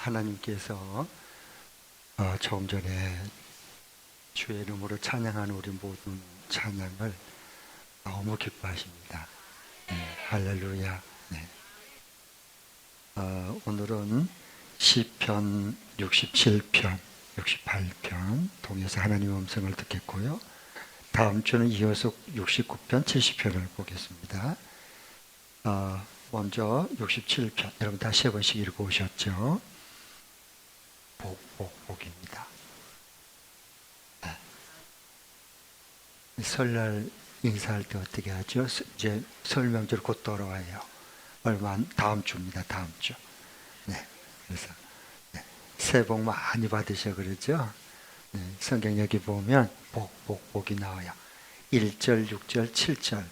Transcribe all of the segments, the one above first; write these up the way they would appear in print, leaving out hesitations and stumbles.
하나님께서 조금 전에 주의 이름으로 찬양하는 우리 모든 찬양을 너무 기뻐하십니다. 네, 할렐루야. 네. 오늘은 시편 67편, 68편 통해서 하나님의 음성을 듣겠고요. 다음 주는 이어서 69편, 70편을 보겠습니다. 먼저 67편, 여러분 다 세 번씩 읽어오셨죠? 복입니다. 설날 인사할 때 어떻게 하죠? 이제 설 명절 곧 돌아와요. 다음 주입니다. 다음 주. 네, 그래서 네, 새해 복 많이 받으셔 그러죠? 네, 성경 여기 보면 복이 나와요. 1절, 6절, 7절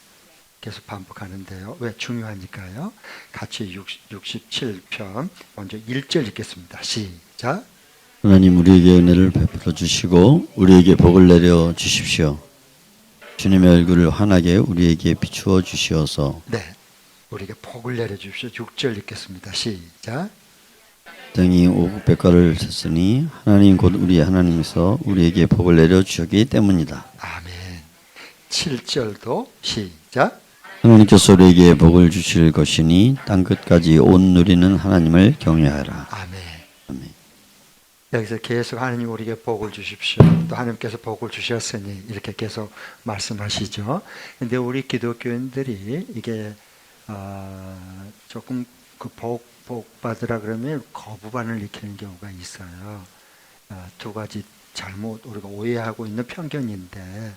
계속 반복하는데요. 왜? 중요하니까요. 같이 67편 먼저 1절 읽겠습니다. 시작. 하나님 우리에게 은혜를 베풀어 주시고 우리에게 복을 내려 주십시오. 주님의 얼굴을 환하게 우리에게 비추어 주시어서 네, 우리에게 복을 내려 주십시오. 6절 읽겠습니다. 시작. 등이 오국백과를 쳤으니 하나님 곧 우리 하나님께서 우리에게 복을 내려 주셨기 때문이다. 아멘. 7절도 시작. 하나님께서 우리에게 복을 주실 것이니 땅끝까지 온 누리는 하나님을 경외하라. 아멘. 아멘. 여기서 계속 하나님 우리에게 복을 주십시오. 또 하나님께서 복을 주셨으니 이렇게 계속 말씀하시죠. 근데 우리 기독교인들이 이게 조금 그 복 받으라 그러면 거부반을 일으키는 경우가 있어요. 두 가지 잘못 우리가 오해하고 있는 편견인데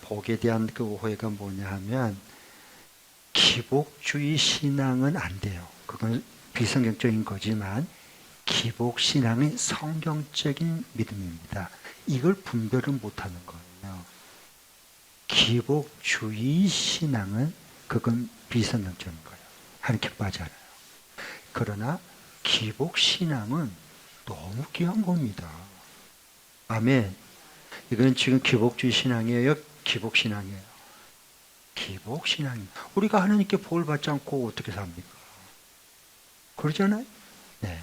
복에 대한 그 오해가 뭐냐 하면 기복주의 신앙은 안 돼요. 그건 비성경적인 거지만 기복신앙은 성경적인 믿음입니다. 이걸 분별을 못하는 거예요. 기복주의 신앙은 그건 비성경적인 거예요. 하나님 기뻐하지 않아요. 그러나 기복신앙은 너무 귀한 겁니다. 아멘. 이건 지금 기복주의 신앙이에요? 기복신앙이에요? 기복신앙입니다. 우리가 하나님께 복을 받지 않고 어떻게 삽니까? 그러잖아요? 네.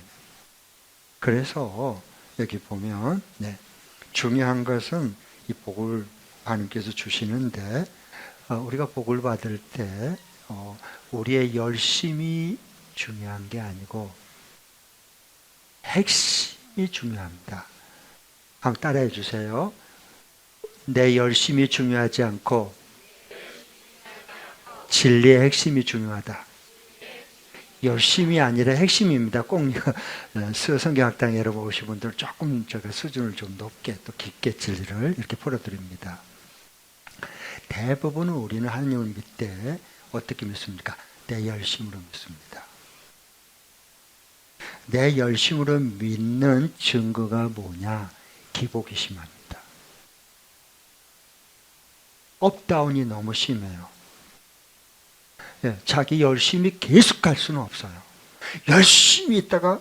그래서 여기 보면 중요한 것은 이 복을 하나님께서 주시는데 우리가 복을 받을 때 우리의 열심이 중요한 게 아니고 핵심이 중요합니다. 한번 따라해 주세요. 내 열심이 중요하지 않고 진리의 핵심이 중요하다. 열심이 아니라 핵심입니다. 꼭 성경학당 여러분 오신 분들 조금 수준을 좀 높게 또 깊게 진리를 이렇게 풀어드립니다. 대부분 우리는 하나님을 믿을 때 어떻게 믿습니까? 내 열심으로 믿습니다. 내 열심으로 믿는 증거가 뭐냐? 기복이 심합니다. 업다운이 너무 심해요. 자기 열심히 계속 갈 수는 없어요. 열심히 있다가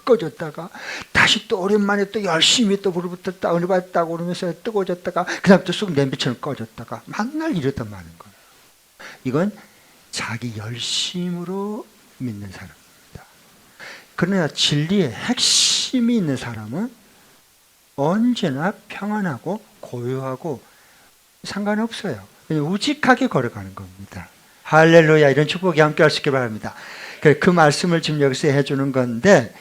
꺼졌다가 다시 또 오랜만에 또 열심히 또 불붙었다 은혜 받았다고 그러면서 뜨거워졌다가 그 다음 또 쑥 냄비처럼 꺼졌다가 맨날 이러다 마는 거예요. 이건 자기 열심으로 믿는 사람입니다. 그러나 진리의 핵심이 있는 사람은 언제나 평안하고 고요하고 상관없어요. 우직하게 걸어가는 겁니다. 할렐루야. 이런 축복이 함께 할 수 있길 바랍니다. 그 말씀을 지금 여기서 해주는 건데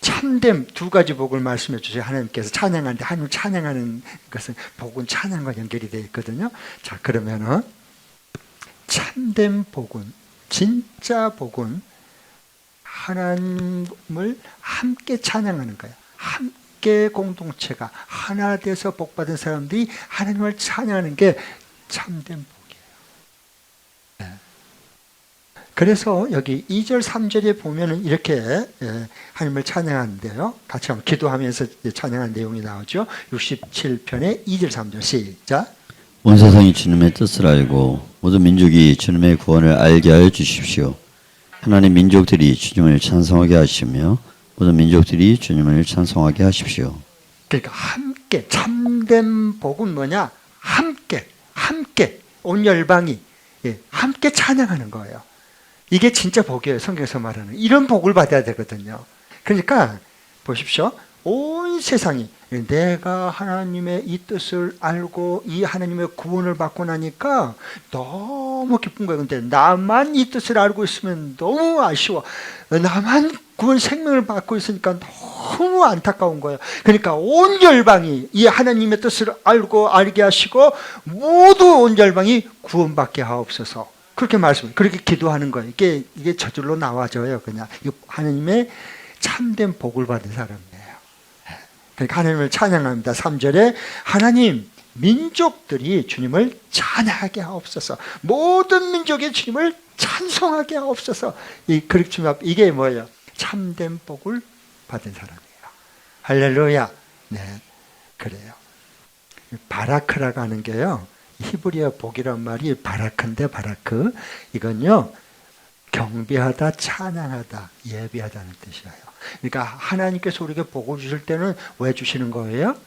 참됨 두 가지 복을 말씀해 주세요. 하나님께서 찬양하는데 하나님 찬양하는 것은 복은 찬양과 연결이 되어 있거든요. 자, 그러면은 참된 복은 진짜 복은 하나님을 함께 찬양하는 거예요. 함께 공동체가 하나 돼서 복받은 사람들이 하나님을 찬양하는 게 참된 복이에요. 그래서 여기 2절, 3절에 보면은 이렇게 하나님을 찬양하는데요. 같이 한번 기도하면서 찬양하는 내용이 나오죠. 67편의 2절, 3절 시작. 온 세상이 주님의 뜻을 알고 모든 민족이 주님의 구원을 알게 하여 주십시오. 하나님 민족들이 주님을 찬송하게 하시며 모든 민족들이 주님을 찬송하게 하십시오. 그러니까 함께 참된 복은 뭐냐? 함께 온 열방이 함께 찬양하는 거예요. 이게 진짜 복이에요. 성경에서 말하는. 이런 복을 받아야 되거든요. 그러니까 보십시오. 온 세상이 내가 하나님의 이 뜻을 알고 이 하나님의 구원을 받고 나니까 너무 기쁜 거예요. 근데 나만 이 뜻을 알고 있으면 너무 아쉬워. 나만 구원 생명을 받고 있으니까 너무 안타까운 거예요. 그러니까 온 열방이 이 하나님의 뜻을 알고 알게 하시고 모두 온 열방이 구원받게 하옵소서. 그렇게 그렇게 기도하는 거예요. 이게 저절로 나와져요. 그냥 하나님의 참된 복을 받은 사람이에요. 그러니까 하나님을 찬양합니다. 3절에 하나님 민족들이 주님을 찬양하게 하옵소서. 모든 민족이 주님을 찬송하게 하옵소서. 이게 뭐예요? 참된 복을 받은 사람이에요. 할렐루야. 네, 그래요. 바라크라고 하는 게요, 히브리어 복이란 말이 바라크인데, 바라크 이건요 경배하다, 찬양하다, 예배하다는 뜻이에요. 그러니까 하나님께서 우리에게 복을 주실 때는 왜 주시는 거예요?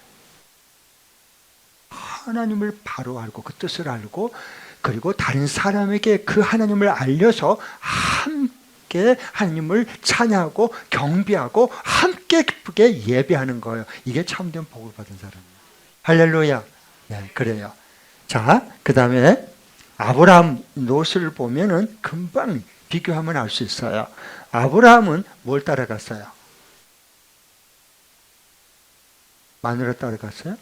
하나님을 바로 알고 그 뜻을 알고 그리고 다른 사람에게 그 하나님을 알려서 함께 하나님을 찬양하고 경배하고 함께 기쁘게 예배하는 거예요. 이게 참된 복을 받은 사람이에요. 할렐루야. 네, 그래요. 자, 그 다음에 아브라함 롯을 보면은 금방 비교하면 알 수 있어요. 아브라함은 뭘 따라갔어요? 마누라 따라갔어요?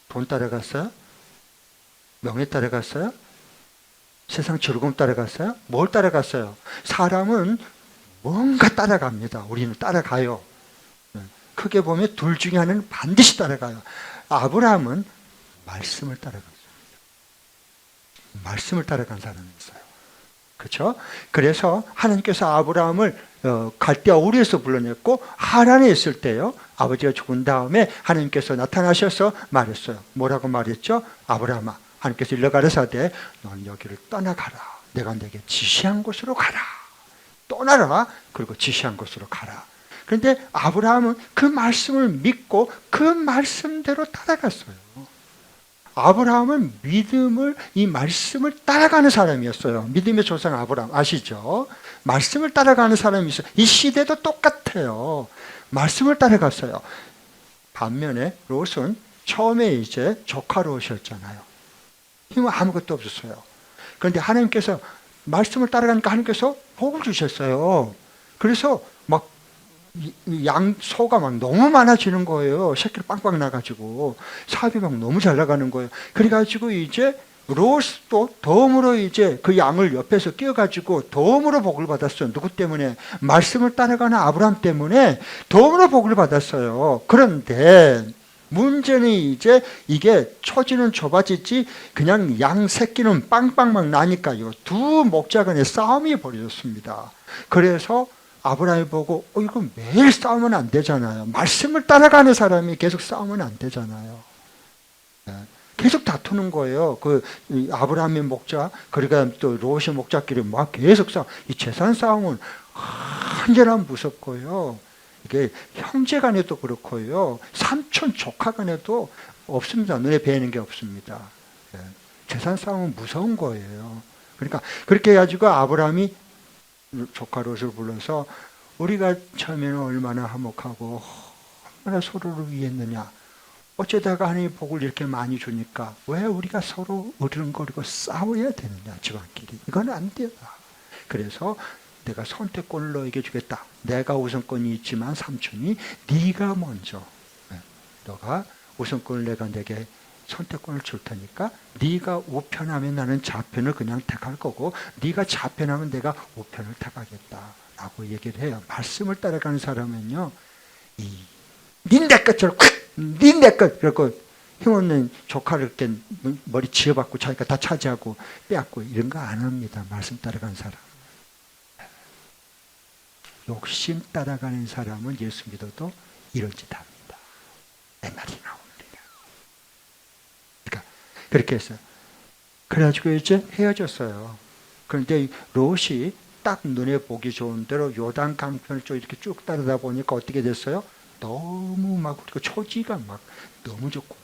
돈 따라갔어요? 명예 따라갔어요? 세상 즐거움 따라갔어요? 뭘 따라갔어요? 사람은 뭔가 따라갑니다. 우리는 따라가요. 크게 보면 둘 중에 하나는 반드시 따라가요. 아브라함은 말씀을 따라갔어요. 말씀을 따라간 사람이었어요. 그렇죠? 그래서 하나님께서 아브라함을 갈대아 우리에서 불러냈고 하란에 있을 때요, 아버지가 죽은 다음에 하나님께서 나타나셔서 말했어요. 뭐라고 말했죠? 아브라함아, 하나님께서 일러 가라사대 넌 여기를 떠나가라. 내가 내게 지시한 곳으로 가라. 떠나라. 그리고 지시한 곳으로 가라. 그런데 아브라함은 그 말씀을 믿고 그 말씀대로 따라갔어요. 아브라함은 이 말씀을 따라가는 사람이었어요. 믿음의 조상 아브라함 아시죠? 말씀을 따라가는 사람이 있어요. 이 시대도 똑같아요. 말씀을 따라갔어요. 반면에 롯은 처음에 이제 조카 롯이었잖아요. 힘은 아무것도 없었어요. 그런데 하나님께서 말씀을 따라가니까 하나님께서 복을 주셨어요. 그래서 막 소가 막 너무 많아지는 거예요. 새끼를 빵빵 나가지고 사업이 막 너무 잘 나가는 거예요. 그래가지고 이제 롯도 덤으로 이제 그 양을 옆에서 끼워가지고 덤으로 복을 받았어요. 누구 때문에? 말씀을 따라가는 아브라함 때문에 덤으로 복을 받았어요. 그런데 문제는 이제 이게 초지는 좁아지지 그냥 양 새끼는 빵빵 막 나니까요, 두 목자 간에 싸움이 벌어졌습니다. 그래서 아브라함이 보고 이거 매일 싸우면 안 되잖아요. 말씀을 따라가는 사람이 계속 싸우면 안 되잖아요. 계속 다투는 거예요. 그 아브라함의 목자, 그러니까 또 롯의 목자끼리 막 계속 이 재산 싸움은 언제나 무섭고요. 이게 형제 간에도 그렇고요. 삼촌 조카 간에도 없습니다. 눈에 뵈는 게 없습니다. 재산 싸움은 무서운 거예요. 그러니까 그렇게 해가지고 아브라함이 조카 롯을 불러서 우리가 처음에는 얼마나 화목하고 얼마나 서로를 위했느냐. 어쩌다가 하나님이 복을 이렇게 많이 주니까 왜 우리가 서로 어른거리고 싸워야 되느냐, 집안끼리. 이건 안 돼요. 그래서 내가 선택권을 너에게 주겠다. 내가 우선권이 있지만 삼촌이 네가 먼저, 너가 우선권을 내게 선택권을 줄 테니까 네가 우편하면 나는 좌편을 그냥 택할 거고 네가 좌편하면 내가 우편을 택하겠다라고 얘기를 해요. 말씀을 따라가는 사람은요, 닌 내 것처럼 닌 내 것, 그리고 힘없는 조카를 이렇게 머리 지어받고 자기가 다 차지하고 빼앗고 이런 거 안 합니다. 말씀 따라가는 사람. 욕심 따라가는 사람은 예수 믿어도 이런 짓 합니다. 내 말이 나오느냐. 그러니까 그렇게 했어요. 그래가지고 이제 헤어졌어요. 그런데 롯이 딱 눈에 보기 좋은 대로 요단 강변을 쭉 이렇게 쭉 따르다 보니까 어떻게 됐어요? 너무 막, 그리고 초지가 막 너무 좋고,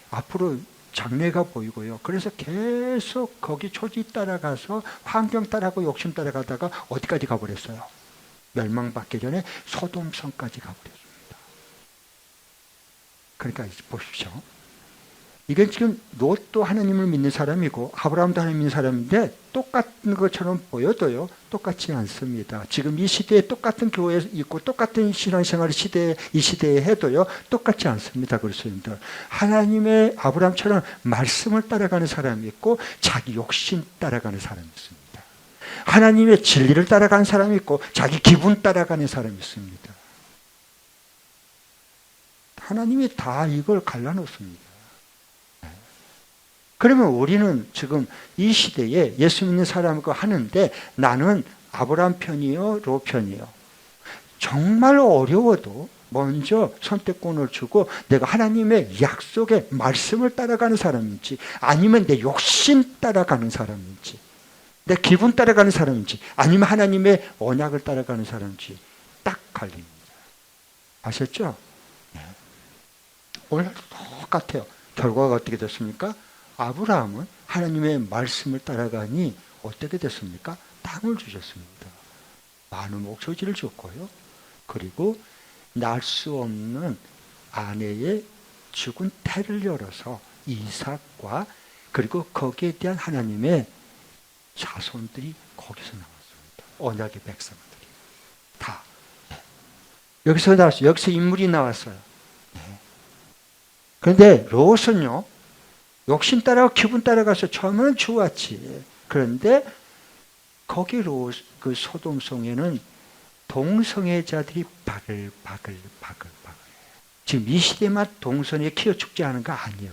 앞으로 장래가 보이고요. 그래서 계속 거기 초지 따라가서 환경 따라가고 욕심 따라가다가 어디까지 가버렸어요? 멸망받기 전에 소돔성까지 가버렸습니다. 그러니까 보십시오. 이건 지금 롯도 하나님을 믿는 사람이고 아브라함도 하나님 믿는 사람인데 똑같은 것처럼 보여도요. 똑같지 않습니다. 지금 이 시대에 똑같은 교회에 있고 똑같은 신앙생활 이 시대에 해도요. 똑같지 않습니다. 그리스도인들. 하나님의 아브라함처럼 말씀을 따라가는 사람이 있고 자기 욕심 따라가는 사람이 있습니다. 하나님의 진리를 따라가는 사람이 있고 자기 기분 따라가는 사람이 있습니다. 하나님이 다 이걸 갈라놓습니다. 그러면 우리는 지금 이 시대에 예수 믿는 사람과 하는데 나는 아브라함 편이요, 롯 편이요. 정말 어려워도 먼저 선택권을 주고 내가 하나님의 약속의 말씀을 따라가는 사람인지 아니면 내 욕심 따라가는 사람인지 내 기분 따라가는 사람인지 아니면 하나님의 언약을 따라가는 사람인지 딱 갈립니다. 아셨죠? 네. 오늘 똑같아요. 결과가 어떻게 됐습니까? 아브라함은 하나님의 말씀을 따라가니 어떻게 됐습니까? 땅을 주셨습니다. 많은 목소지를 줬고요. 그리고 날 수 없는 아내의 죽은 태를 열어서 이삭과 그리고 거기에 대한 하나님의 자손들이 거기서 나왔습니다. 언약의 백성들이 다 여기서 나왔어요. 여기서 인물이 나왔어요. 그런데 롯은요. 욕심 따라가고 기분 따라가서 처음에는 좋았지. 그런데 거기로 그 소돔성에는 동성애자들이 바글바글. 지금 이 시대만 동성애 키워 죽지 않은 거 아니에요.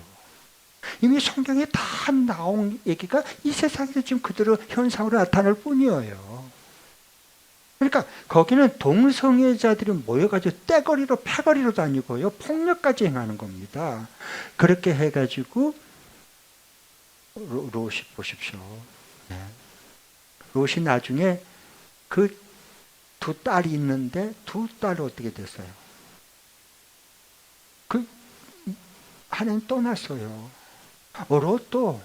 이미 성경에 다 나온 얘기가 이 세상에서 지금 그대로 현상으로 나타날 뿐이에요. 그러니까 거기는 동성애자들이 모여가지고 떼거리로 패거리로 다니고요. 폭력까지 행하는 겁니다. 그렇게 해가지고 롯이 보십시오. 네. 롯이 나중에 그 두 딸이 있는데 두 딸이 어떻게 됐어요? 그 하나님 떠났어요. 롯도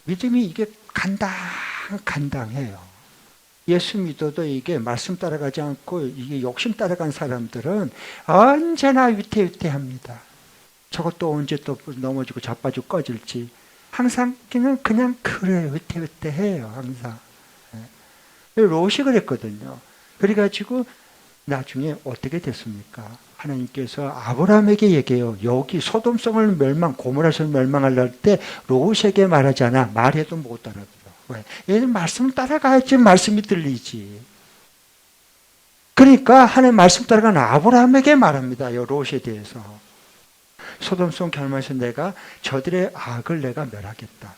믿음이 이게 간당해요. 예수 믿어도 이게 말씀 따라가지 않고 이게 욕심 따라간 사람들은 언제나 위태위태합니다. 저것도 언제 또 넘어지고 자빠지고 꺼질지. 항상 그냥 그래요. 위태위태해요. 항상. 롯이 그랬거든요. 그래가지고 나중에 어떻게 됐습니까? 하나님께서 아브라함에게 얘기해요. 여기 소돔성을 고모라성을 멸망할 때 롯에게 말하지 않아. 말해도 못 알아들어. 왜? 얘는 말씀을 따라가야지 말씀이 들리지. 그러니까 하나님 말씀 따라가는 아브라함에게 말합니다. 이 롯에 대해서. 소돔성 결말에서 내가 저들의 악을 내가 멸하겠다.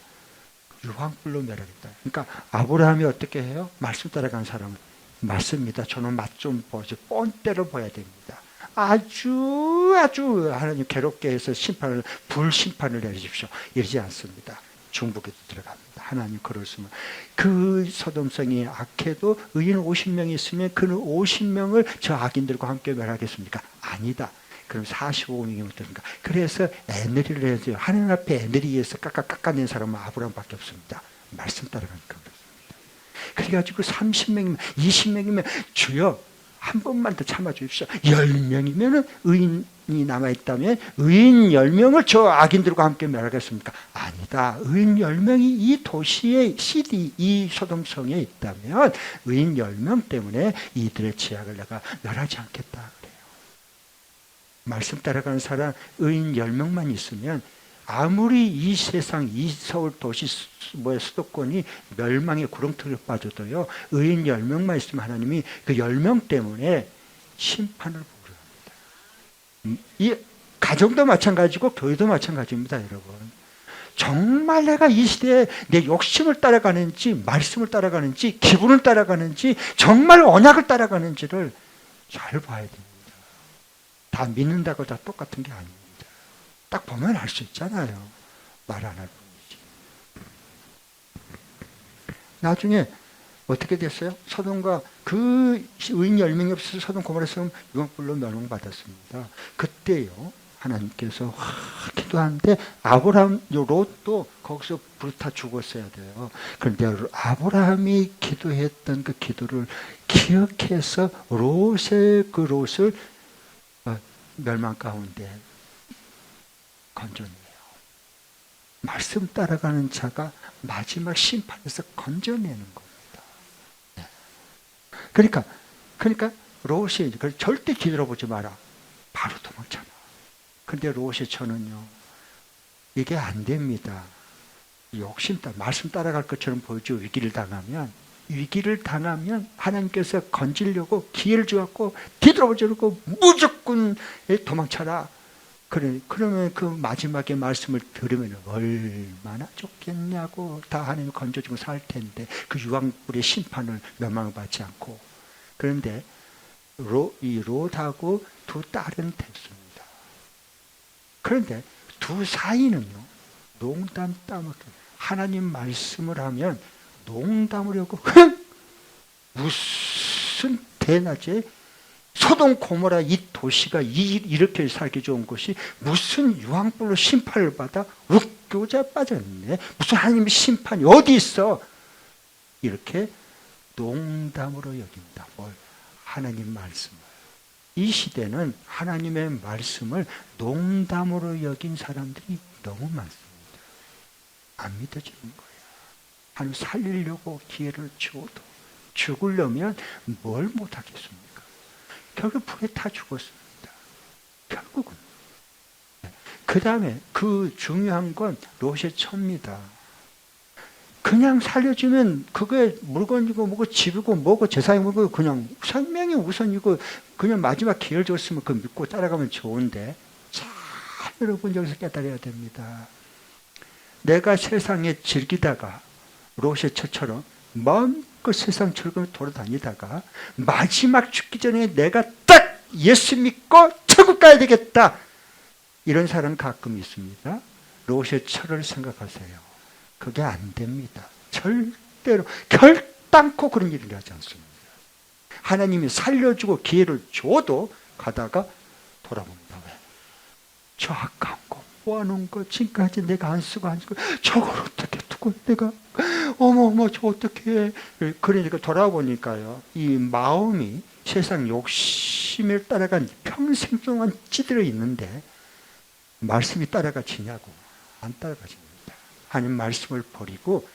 유황불로 멸하겠다. 그러니까 아브라함이 어떻게 해요? 말씀 따라가는 사람은 맞습니다. 저는 맛 좀 보죠. 뻔때로 보여야 됩니다. 아주 하나님 괴롭게 해서 불심판을 내리십시오. 이러지 않습니다. 중복에도 들어갑니다. 하나님 그러시면 그 소돔성이 악해도 의인 50명이 있으면 그 50명을 저 악인들과 함께 멸하겠습니까? 아니다. 그럼 45명이 어떻습니까? 그래서 애느리를 해서 하나님 앞에 애느리에서 깎아낸 사람은 아브라함밖에 없습니다. 말씀 따라가니까 그렇습니다. 그래가지고 30명이면 20명이면 주여 한 번만 더 참아주십시오. 10명이면 의인이 남아있다면 의인 10명을 저 악인들과 함께 멸하겠습니까? 아니다. 의인 10명이 이 도시의 이 소돔성에 있다면 의인 10명 때문에 이들의 죄악을 내가 멸하지 않겠다. 그래요. 말씀 따라가는 사람 의인 10명만 있으면 아무리 이 세상 이 서울 도시 수도권이 멸망의 구렁텅이에 빠져도요. 의인 10명만 있으면 하나님이 그 10명 때문에 심판을 보려 합니다. 이 가정도 마찬가지고 교회도 마찬가지입니다. 여러분. 정말 내가 이 시대에 내 욕심을 따라가는지 말씀을 따라가는지 기분을 따라가는지 정말 언약을 따라가는지를 잘 봐야 됩니다. 다 믿는다고 다 똑같은 게 아닙니다. 딱 보면 알 수 있잖아요. 말 안 할 뿐이지. 나중에 어떻게 됐어요? 소돔과 그 의인 10명이 없어서 소돔 고모라성 유황불로 멸망받았습니다. 그때요. 하나님께서 기도하는데 아브라함 롯도 거기서 불타 죽었어야 돼요. 그런데 아브라함이 기도했던 그 기도를 기억해서 롯을 멸망 가운데 건져내요. 말씀 따라가는 자가 마지막 심판에서 건져내는 겁니다. 네. 그러니까 롯이 절대 뒤돌아보지 마라. 바로 도망잖아. 근데 롯의 처는요, 이게 안 됩니다. 말씀 따라갈 것처럼 보이죠. 위기를 당하면 하나님께서 건지려고 기회를 주었고 뒤돌아보지 않고 무조건 도망쳐라. 그러면 그 마지막에 말씀을 들으면 얼마나 좋겠냐고. 다 하나님이 건져주고 살 텐데 그 유황불의 심판을 멸망받지 않고. 그런데 이 롯하고 두 딸은 됐습니다. 그런데 두 사이는요, 농담 따먹기. 하나님 말씀을 하면 농담을 하고 무슨 대낮에 소돔 고모라 이 도시가 이렇게 살기 좋은 곳이 무슨 유황불로 심판을 받아 웃교자 빠졌네. 무슨 하나님의 심판이 어디 있어? 이렇게 농담으로 여긴다. 뭘? 하나님 말씀을. 이 시대는 하나님의 말씀을 농담으로 여긴 사람들이 너무 많습니다. 안 믿어지는 거예요. 하나님 살리려고 기회를 줘도 죽으려면 뭘 못하겠습니까? 결국 불에 타 죽었습니다. 결국은. 그 다음에 그 중요한 건 롯의 처입니다. 그냥 살려주면 그게 물건이고 뭐고 집이고 뭐고 재산이 뭐고 그냥 생명이 우선이고 그냥 마지막 기회를 줬으면 그 믿고 따라가면 좋은데, 자, 여러분 여기서 깨달아야 됩니다. 내가 세상에 즐기다가 롯의 처처럼 마음껏 세상 즐거움에 돌아다니다가 마지막 죽기 전에 내가 딱 예수 믿고 천국 가야 되겠다, 이런 사람 가끔 있습니다. 롯의 처를 생각하세요. 그게 안 됩니다. 절대로 결단코 그런 일을 하지 않습니다. 하나님이 살려주고 기회를 줘도 가다가 돌아봅니다. 왜? 저 아까운 거 모아놓은 거 지금까지 내가 안 쓰고 저걸 어떻게 두고 내가 어머 저 어떻게 해. 그러니까 돌아보니까요, 이 마음이 세상 욕심을 따라간 평생 동안 찌들어 있는데 말씀이 따라가지냐고. 안 따라가집니다. 하나님 말씀을 버리고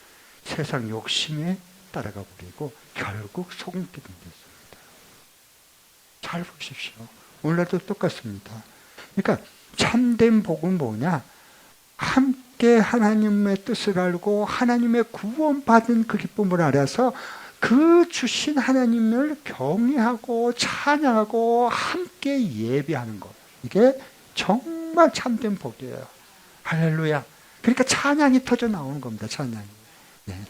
세상 욕심에 따라가 버리고 결국 소금기둥 됐습니다. 잘 보십시오. 오늘날도 똑같습니다. 그러니까 참된 복은 뭐냐? 함께 하나님의 뜻을 알고 하나님의 구원받은 그 기쁨을 알아서 그 주신 하나님을 경외하고 찬양하고 함께 예배하는 것. 이게 정말 참된 복이에요. 할렐루야. 그러니까 찬양이 터져 나오는 겁니다. 찬양이. 네.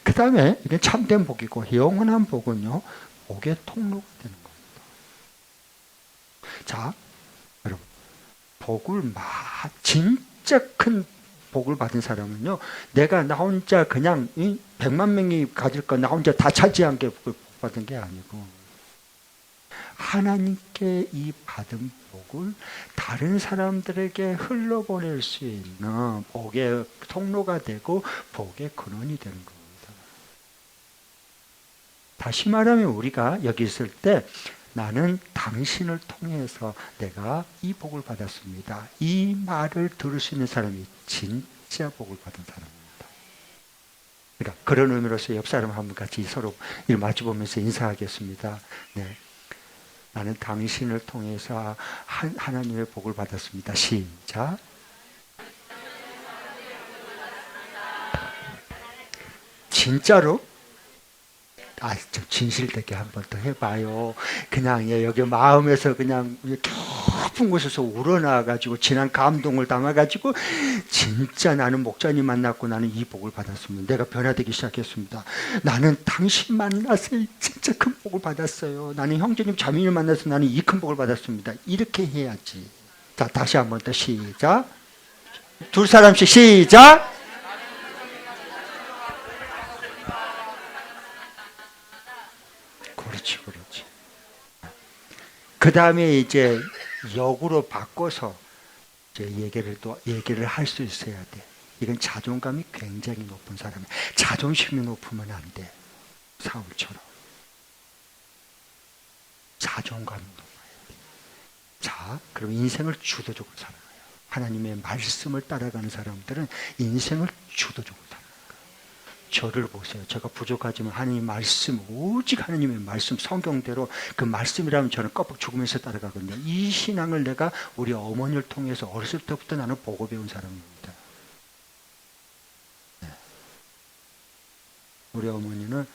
그 다음에 이게 참된 복이고, 영원한 복은요, 복의 통로가 되는 겁니다. 자, 여러분, 복을 진짜 큰 복을 받은 사람은요, 내가 나 혼자 그냥 100만 명이 가질 거 나 혼자 다 차지한 게 복 받은 게 아니고, 하나님께 이 받은 복을 다른 사람들에게 흘러보낼 수 있는 복의 통로가 되고 복의 근원이 되는 겁니다. 다시 말하면 우리가 여기 있을 때 나는 당신을 통해서 내가 이 복을 받았습니다. 이 말을 들을 수 있는 사람이 진짜 복을 받은 사람입니다. 그러니까 그런 의미로서 옆 사람 한 분 같이 서로 마주보면서 인사하겠습니다. 네. 나는 당신을 통해서 하나님의 복을 받았습니다. 시작. 진짜로? 좀 진실되게 한 번 더 해봐요. 그냥 여기 마음에서 그냥 깊은 곳에서 우러나가지고 지난 감동을 담아가지고 진짜 나는 목자님 만났고 나는 이 복을 받았습니다. 내가 변화되기 시작했습니다. 나는 당신 만나서 진짜 큰 복을 받았어요. 나는 형제님 자매님 만나서 나는 이 큰 복을 받았습니다. 이렇게 해야지. 자, 다시 한 번 더 시작. 두 사람씩 시작. 그렇지. 그 다음에 이제 역으로 바꿔서 이제 얘기를 할 수 있어야 돼. 이건 자존감이 굉장히 높은 사람이야. 자존심이 높으면 안 돼. 사울처럼. 자존감이 높아야 돼. 자, 그럼 인생을 주도적으로 살아가요. 하나님의 말씀을 따라가는 사람들은 인생을 주도적으로 살아가요. 저를 보세요. 제가 부족하지만 하나님 말씀, 오직 하나님의 말씀, 성경대로 그 말씀이라면 저는 껍벅 죽으면서 따라가거든요. 이 신앙을 내가 우리 어머니를 통해서 어렸을 때부터 나는 보고 배운 사람입니다. 네. 우리 어머니는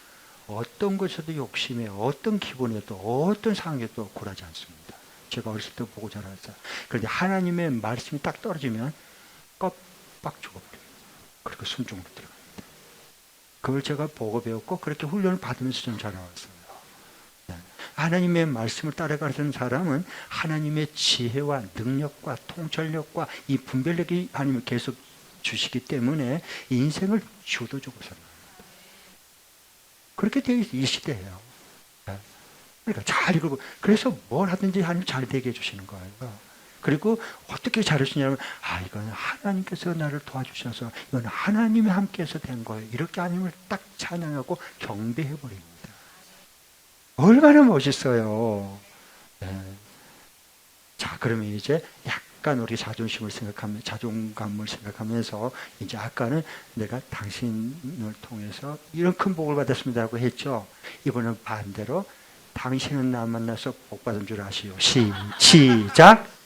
어떤 것에도 욕심에, 어떤 기분에도, 어떤 상황에도 굴하지 않습니다. 제가 어렸을 때 보고 자랐어요. 그런데 하나님의 말씀이 딱 떨어지면 껍벅 죽어버려요. 그리고 순종으로 들어갑니다. 그걸 제가 보고 배웠고 그렇게 훈련을 받으면서 좀 자라왔어요. 네. 하나님의 말씀을 따라가는 사람은 하나님의 지혜와 능력과 통찰력과 이 분별력이 하나님을 계속 주시기 때문에 인생을 주도적으로 살아갑니다. 그렇게 되어 있어요. 이 시대예요. 네. 그러니까 잘 읽고 그래서 뭘 하든지 하나님 잘 되게 해주시는 거예요. 그리고 어떻게 잘해주냐면 이건 하나님께서 나를 도와주셔서 이건 하나님이 함께해서 된 거예요. 이렇게 하나님을 딱 찬양하고 경배해버립니다. 얼마나 멋있어요. 네. 자, 그러면 이제 약간 우리 자존감을 생각하면서 이제 아까는 내가 당신을 통해서 이런 큰 복을 받았습니다고 했죠. 이번엔 반대로 당신은 나 만나서 복 받은 줄 아시오. 시작.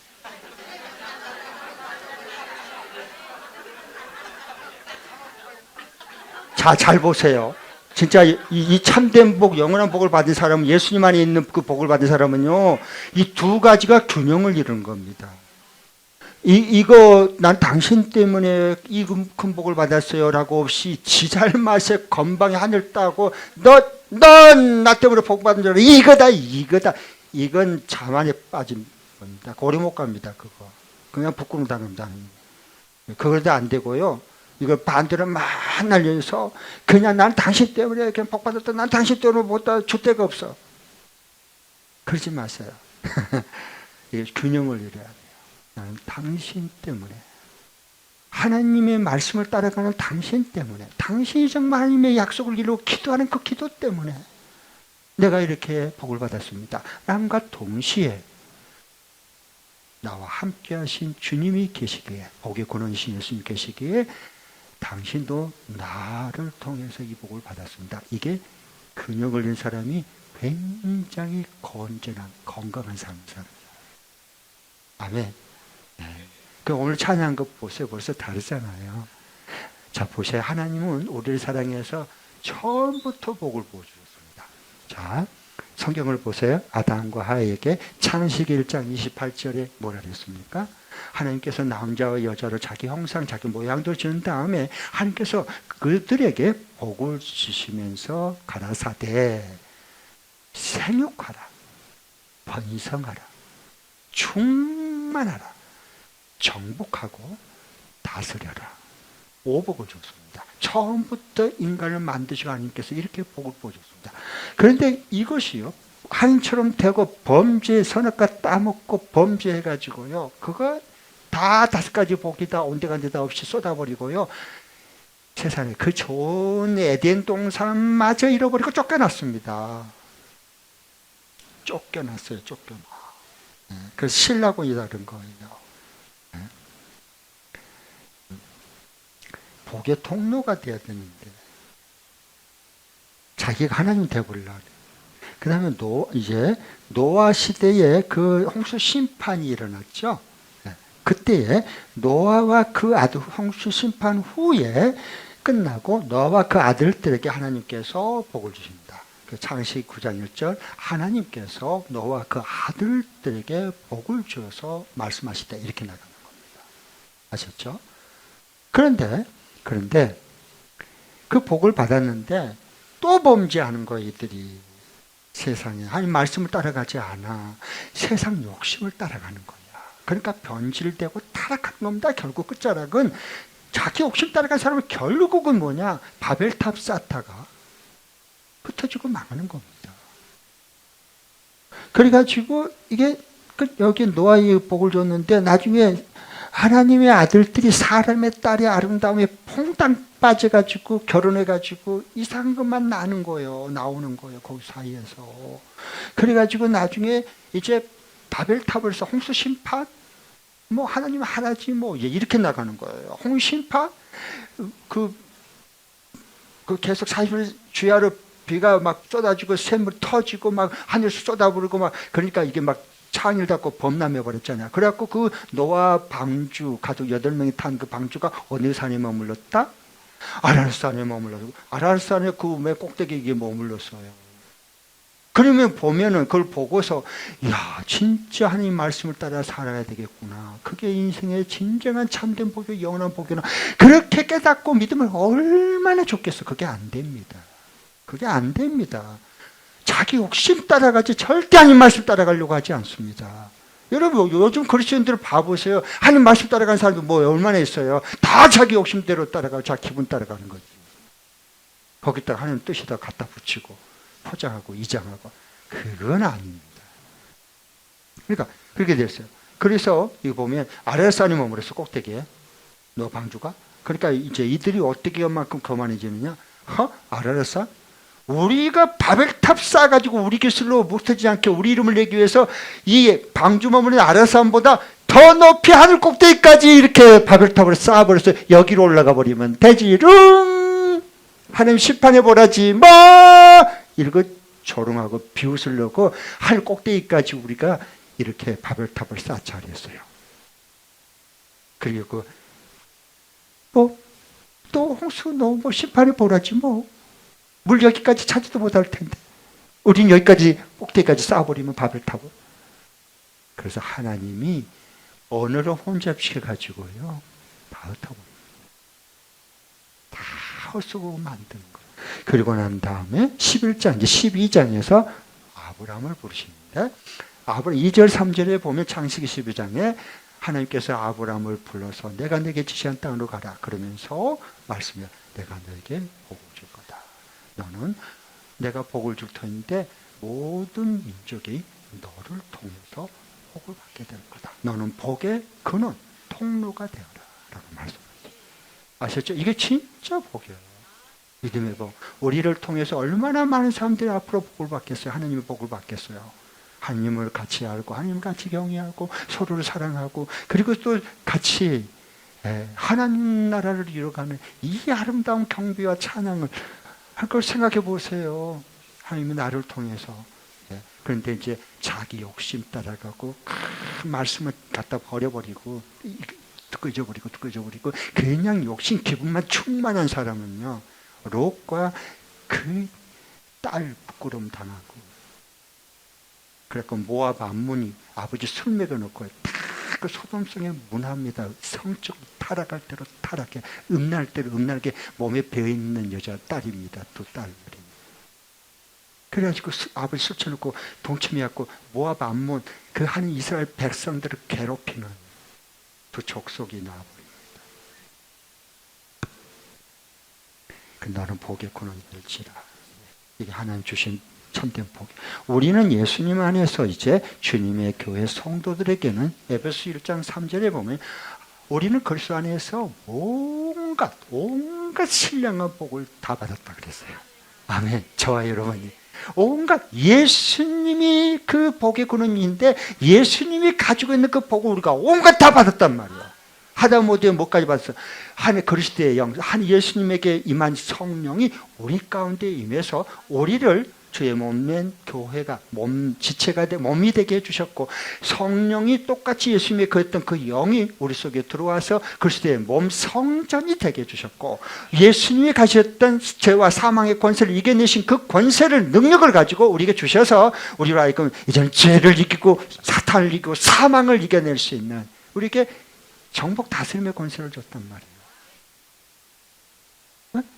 자, 잘 보세요. 진짜 이 참된 복, 영원한 복을 받은 사람은, 예수님 안에 있는 그 복을 받은 사람은요, 이 두 가지가 균형을 이루는 겁니다. 이거 난 당신 때문에 이 큰 복을 받았어요 라고 없이 지 잘맛에 건방에 하늘 따고 넌 나 때문에 복 받은 줄 알아. 이거다. 이건 자만에 빠진 겁니다. 고리 못 갑니다. 그거 그냥 부끄러움 당합니다. 그걸도 안 되고요. 이걸 반대로 막 날려서 그냥 난 당신 때문에 그냥 복 받았다. 난 당신 때문에 못 받아. 줄 데가 없어. 그러지 마세요. 이게 균형을 이뤄야 돼요. 나는 당신 때문에, 하나님의 말씀을 따라가는 당신 때문에, 당신이 정말 하나님의 약속을 이루고 기도하는 그 기도 때문에 내가 이렇게 복을 받았습니다. 남과 동시에 나와 함께 하신 주님이 계시기에, 복의 근원이신 예수님 계시기에 당신도 나를 통해서 이 복을 받았습니다. 이게 균형을 잃은 사람이 굉장히 건전한, 건강한 삶을 살아요. 아멘. 네. 그 오늘 찬양한 거 보세요. 벌써 다르잖아요. 자, 보세요. 하나님은 우리를 사랑해서 처음부터 복을 부어주셨습니다. 자, 성경을 보세요. 아담과 하와에게 창세기 1장 28절에 뭐라 그랬습니까? 하나님께서 남자와 여자로 자기 형상, 자기 모양대로 지은 다음에 하나님께서 그들에게 복을 주시면서 가라사대 생육하라, 번성하라, 충만하라, 정복하고 다스려라. 오복을 줬습니다. 처음부터 인간을 만드시고 하나님께서 이렇게 복을 부어줬습니다. 그런데 이것이요, 하나님처럼 되고 범죄의 선악과 따먹고 범죄해가지고요, 그거 다 5가지 복이 다 온데간데 다 없이 쏟아버리고요, 세상에 그 좋은 에덴 동산마저 잃어버리고 쫓겨났습니다. 쫓겨났어요. 그래서 신라곤이 다른 거예요. 복의 통로가 되어야 되는데 자기가 하나님 되어버리려고 그래요. 그 다음에 이제 노아 시대에 그 홍수 심판이 일어났죠. 그때에 노아와 그 아들 홍수 심판 후에 끝나고 노아와 그 아들들에게 하나님께서 복을 주십니다. 그 창세기 9장 1절, 하나님께서 노아와 그 아들들에게 복을 주어서 말씀하시다, 이렇게 나가는 겁니다. 아셨죠? 그런데 그 복을 받았는데 또 범죄하는 거, 이들이. 세상에 하나님 말씀을 따라가지 않아. 세상 욕심을 따라가는 거야. 그러니까 변질되고 타락하는 겁니다. 결국 끝자락은 자기 욕심 따라간 사람은 결국은 뭐냐, 바벨탑 쌓다가 흩어지고 망하는 겁니다. 그래가지고 이게 여기 노아의 복을 줬는데 나중에 하나님의 아들들이 사람의 딸의 아름다움에 퐁당 빠져가지고 결혼해가지고 이상한 것만 나오는 거예요. 거기 사이에서. 그래가지고 나중에 이제 바벨탑을 써 홍수 심판, 뭐 하나님 하나지 뭐 이렇게 나가는 거예요. 홍수 심판, 그 계속 40일 주야로 비가 막 쏟아지고 샘물 터지고 막 하늘에서 쏟아부르고 막 그러니까 이게 막 창을 닫고 범람해 버렸잖아요. 그래갖고 그 노아 방주 가족 8명이 탄 그 방주가 어느 산에 머물렀다? 아라르산에 머물렀고 아라르산에 그 꼭대기에 머물렀어요. 그러면 보면은 그걸 보고서 야 진짜 하나님 말씀을 따라 살아야 되겠구나. 그게 인생의 진정한 참된 복이요 영원한 복이나 그렇게 깨닫고 믿으면 얼마나 좋겠어. 그게 안 됩니다. 그게 안 됩니다. 자기 욕심 따라가지 절대 하나님 말씀 따라가려고 하지 않습니다. 여러분 요즘 그리스도인들 봐보세요. 하나님 말씀 따라가는 사람도 뭐 얼마나 있어요. 다 자기 욕심대로 따라가고 자기 기분 따라가는 거지. 거기다가 하나님 뜻에다 갖다 붙이고 포장하고 이장하고 그건 아닙니다. 그러니까 그렇게 됐어요. 그래서 이거 보면 아라산이 머물러서 꼭대기에 노아 방주가 그러니까 이제 이들이 어떻게 만큼 거만해지느냐? 아라산? 우리가 바벨탑 쌓아가지고 우리 기술로 못하지 않게 우리 이름을 내기 위해서 이 방주 머무는 아라산보다 더 높이 하늘 꼭대기까지 이렇게 바벨탑을 쌓아버려서 여기로 올라가 버리면 되지롱. 하나님 심판해 보라지 뭐 이러고 조롱하고 비웃으려고 하늘 꼭대기까지 우리가 이렇게 바벨탑을 쌓아차렸어요. 그리고 뭐 또 홍수 뭐 심판해 보라지 뭐 물 여기까지 차지도 못할 텐데 우린 여기까지 꼭대기까지 쌓아버리면 바벨탑을. 그래서 하나님이 언어로 혼잡시켜가지고요 다 흩어버립니다. 다 헛수고 만드는 거예요. 그리고 난 다음에 11장, 이제 12장에서 아브라함을 부르십니다. 2절, 3절에 보면 창세기 12장에 하나님께서 아브라함을 불러서 내가 네게 지시한 땅으로 가라. 그러면서 말씀해 내가 너에게 복을 줄 거다. 너는 내가 복을 줄 터인데 모든 민족이 너를 통해서 복을 받게 될 거다. 너는 복의 근원, 통로가 되어라. 라고 말씀하셨어요. 아셨죠? 이게 진짜 복이에요. 믿음의 복. 우리를 통해서 얼마나 많은 사람들이 앞으로 복을 받겠어요. 하나님의 복을 받겠어요. 하나님을 같이 알고 하나님을 같이 경외하고 서로를 사랑하고 그리고 또 같이 하나님 나라를 이뤄가는 이 아름다운 경배와 찬양을 할 걸 생각해 보세요. 하나님이 나를 통해서. 그런데 이제 자기 욕심 따라가고 말씀을 갖다 버려버리고 듣고 잊어버리고 그냥 욕심 기분만 충만한 사람은요 롯과 그 딸 부끄러움 당하고 그래서 모압 암몬이 아버지 술 먹여놓고 다 그 소돔성에 문합니다. 성적 타락할 대로 타락해 음날 대로 음날게 몸에 배어있는 여자 딸입니다. 두 딸들이. 그래가지고 아버지 술 쳐놓고 동침해갖고 모압 암몬 그 하는 이스라엘 백성들을 괴롭히는 두 족속이 나와버립니다. 그 나는 복의 근원이 될지라. 이게 하나님 주신 참된 복. 우리는 예수님 안에서 이제 주님의 교회 성도들에게는 에베소 1장 3절에 보면 우리는 그리스도 안에서 온갖 신령한 복을 다 받았다 그랬어요. 아멘. 저와 여러분이 온갖 예수님이 그 복의 근원인데 예수님이 가지고 있는 그 복을 우리가 온갖 다 받았단 말이에요. 하다못해 뭐까지 받았어요. 한 그리스도의 영, 한 예수님에게 임한 성령이 우리 가운데 임해서 우리를 주의 몸된 교회가 지체가 몸이 되게 해주셨고 성령이 똑같이 예수님의 그랬던 그 영이 우리 속에 들어와서 그리스도의 몸 성전이 되게 해주셨고 예수님이 가셨던 죄와 사망의 권세를 이겨내신 그 권세를 능력을 가지고 우리에게 주셔서 우리로 하여금 이제는 죄를 이기고 사탄을 이기고 사망을 이겨낼 수 있는 우리에게 정복 다스림의 권세를 줬단 말이에요.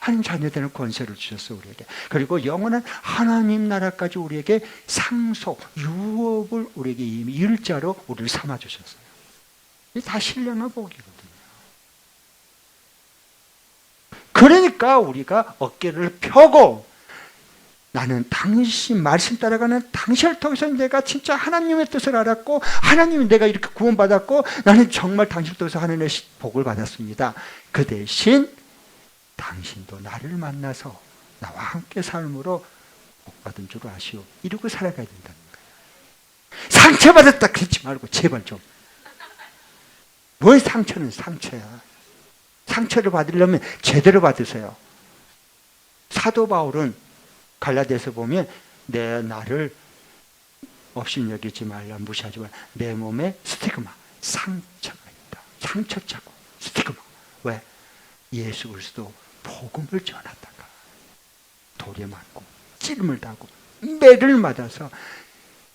하나님 자녀되는 권세를 주셨어 우리에게. 그리고 영원한 하나님 나라까지 우리에게 상속, 유업을 우리에게 이미 일자로 우리를 삼아주셨어요. 이게 다 신령한 복이거든요. 그러니까 우리가 어깨를 펴고 나는 당신 말씀 따라가는 당신을 통해서 내가 진짜 하나님의 뜻을 알았고 하나님이 내가 이렇게 구원받았고 나는 정말 당신을 통해서 하나님의 복을 받았습니다. 그 대신 당신도 나를 만나서 나와 함께 삶으로 복받은 줄 아시오. 이러고 살아가야 된다는 거예요. 상처받았다 그러지 말고 제발 좀. 뭘 상처는 상처야. 상처를 받으려면 제대로 받으세요. 사도 바울은 갈라디아서 보면 내 나를 업신여기지 말라 무시하지 말라. 내 몸에 스티그마 상처가 있다. 상처 자국 스티그마. 왜? 예수 그리스도 복음을 전하다가 돌에 맞고 찔림을 당하고 매를 맞아서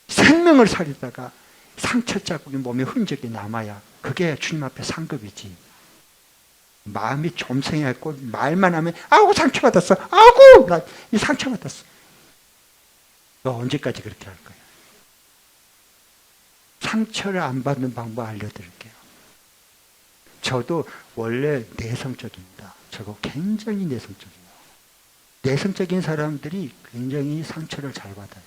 생명을 살리다가 상처 자국이 몸에 흔적이 남아야 그게 주님 앞에 상급이지. 마음이 좀생해갖고 말만 하면 아우 상처받았어. 아우 나 이 상처받았어. 너 언제까지 그렇게 할 거야? 상처를 안 받는 방법 알려드릴게요. 저도 원래 내성적입니다. 저거 굉장히 내성적이에요. 내성적인 사람들이 굉장히 상처를 잘 받아요.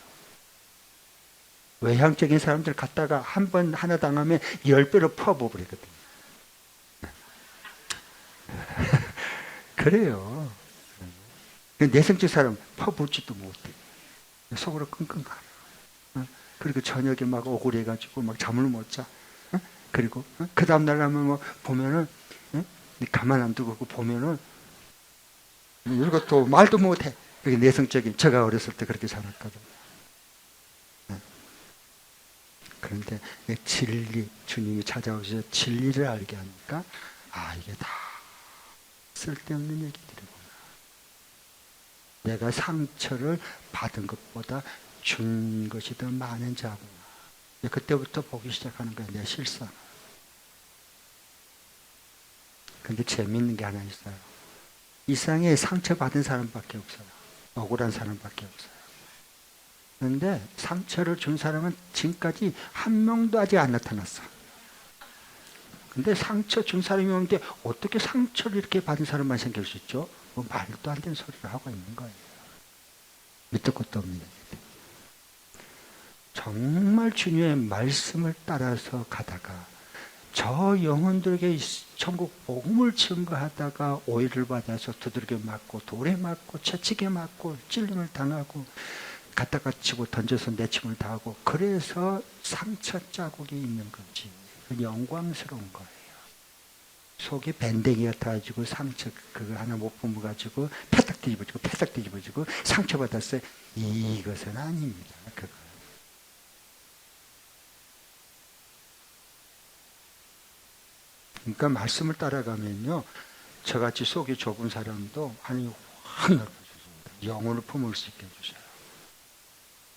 외향적인 사람들 갖다가 한 번 하나 당하면 10배로 퍼부어버리거든요. 그래요. 내성적 사람 퍼붓지도 못해. 속으로 끙끙 가려. 그리고 저녁에 막 억울해가지고 막 잠을 못 자. 그리고 그 다음날 하면 뭐 보면은 가만 안 두고 보면은 이러고 또 말도 못해. 그게 내성적인. 제가 어렸을 때 그렇게 자랐거든요. 그런데 진리, 주님이 찾아오셔서 진리를 알게 하니까 아 이게 다 쓸데없는 얘기들이구나. 내가 상처를 받은 것보다 준 것이 더 많은 자구나. 그때부터 보기 시작하는 거야, 내 실상을. 근데 재밌는 게 하나 있어요. 이 세상에 상처받은 사람밖에 없어요. 억울한 사람밖에 없어요. 그런데 상처를 준 사람은 지금까지 한 명도 아직 안 나타났어. 근데 상처 준 사람이 오는데 어떻게 상처를 이렇게 받은 사람만 생길 수 있죠? 뭐 말도 안 되는 소리를 하고 있는 거예요. 밑도 끝도 없는 얘기들. 정말 주님의 말씀을 따라서 가다가 저 영혼들에게 천국 복음을 증거하다가 오해를 받아서 두들겨 맞고 돌에 맞고 채찍에 맞고 찔림을 당하고 갖다가 치고 던져서 내침을 당하고 그래서 상처 자국이 있는 거지. 영광스러운 거예요. 속에 밴댕이 같아가지고 상처 그거 하나 못 품어가지고 패딱 뒤집어지고 상처받았어요. 이것은 아닙니다. 그거. 그러니까 말씀을 따라가면요, 저같이 속이 좁은 사람도 하나님이 확 넓혀주십니다. 영혼을 품을 수 있게 해주셔요.